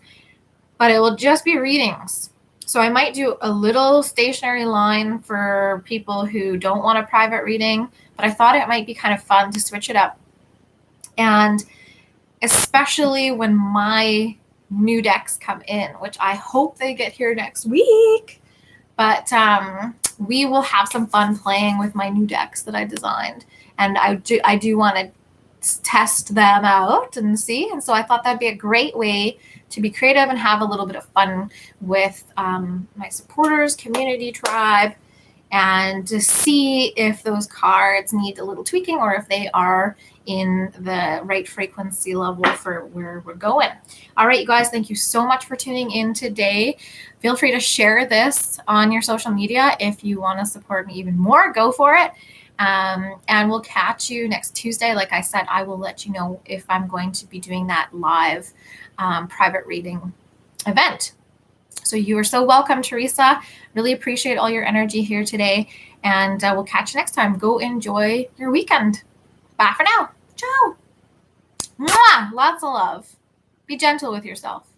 Speaker 1: but it will just be readings. So I might do a little stationary line for people who don't want a private reading, but I thought it might be kind of fun to switch it up. And especially when my new decks come in, which I hope they get here next week. But we will have some fun playing with my new decks that I designed. And I do want to test them out and see. And so I thought that'd be a great way to be creative and have a little bit of fun with my supporters, community, tribe, and to see if those cards need a little tweaking or if they are in the right frequency level for where we're going. All right, you guys, thank you so much for tuning in today. Feel free to share this on your social media. If you want to support me even more, go for it. And we'll catch you next Tuesday. Like I said, I will let you know if I'm going to be doing that live private reading event. So you are so welcome, Teresa. Really appreciate all your energy here today. And we'll catch you next time. Go enjoy your weekend. Bye for now. Ciao. Mwah! Lots of love. Be gentle with yourself.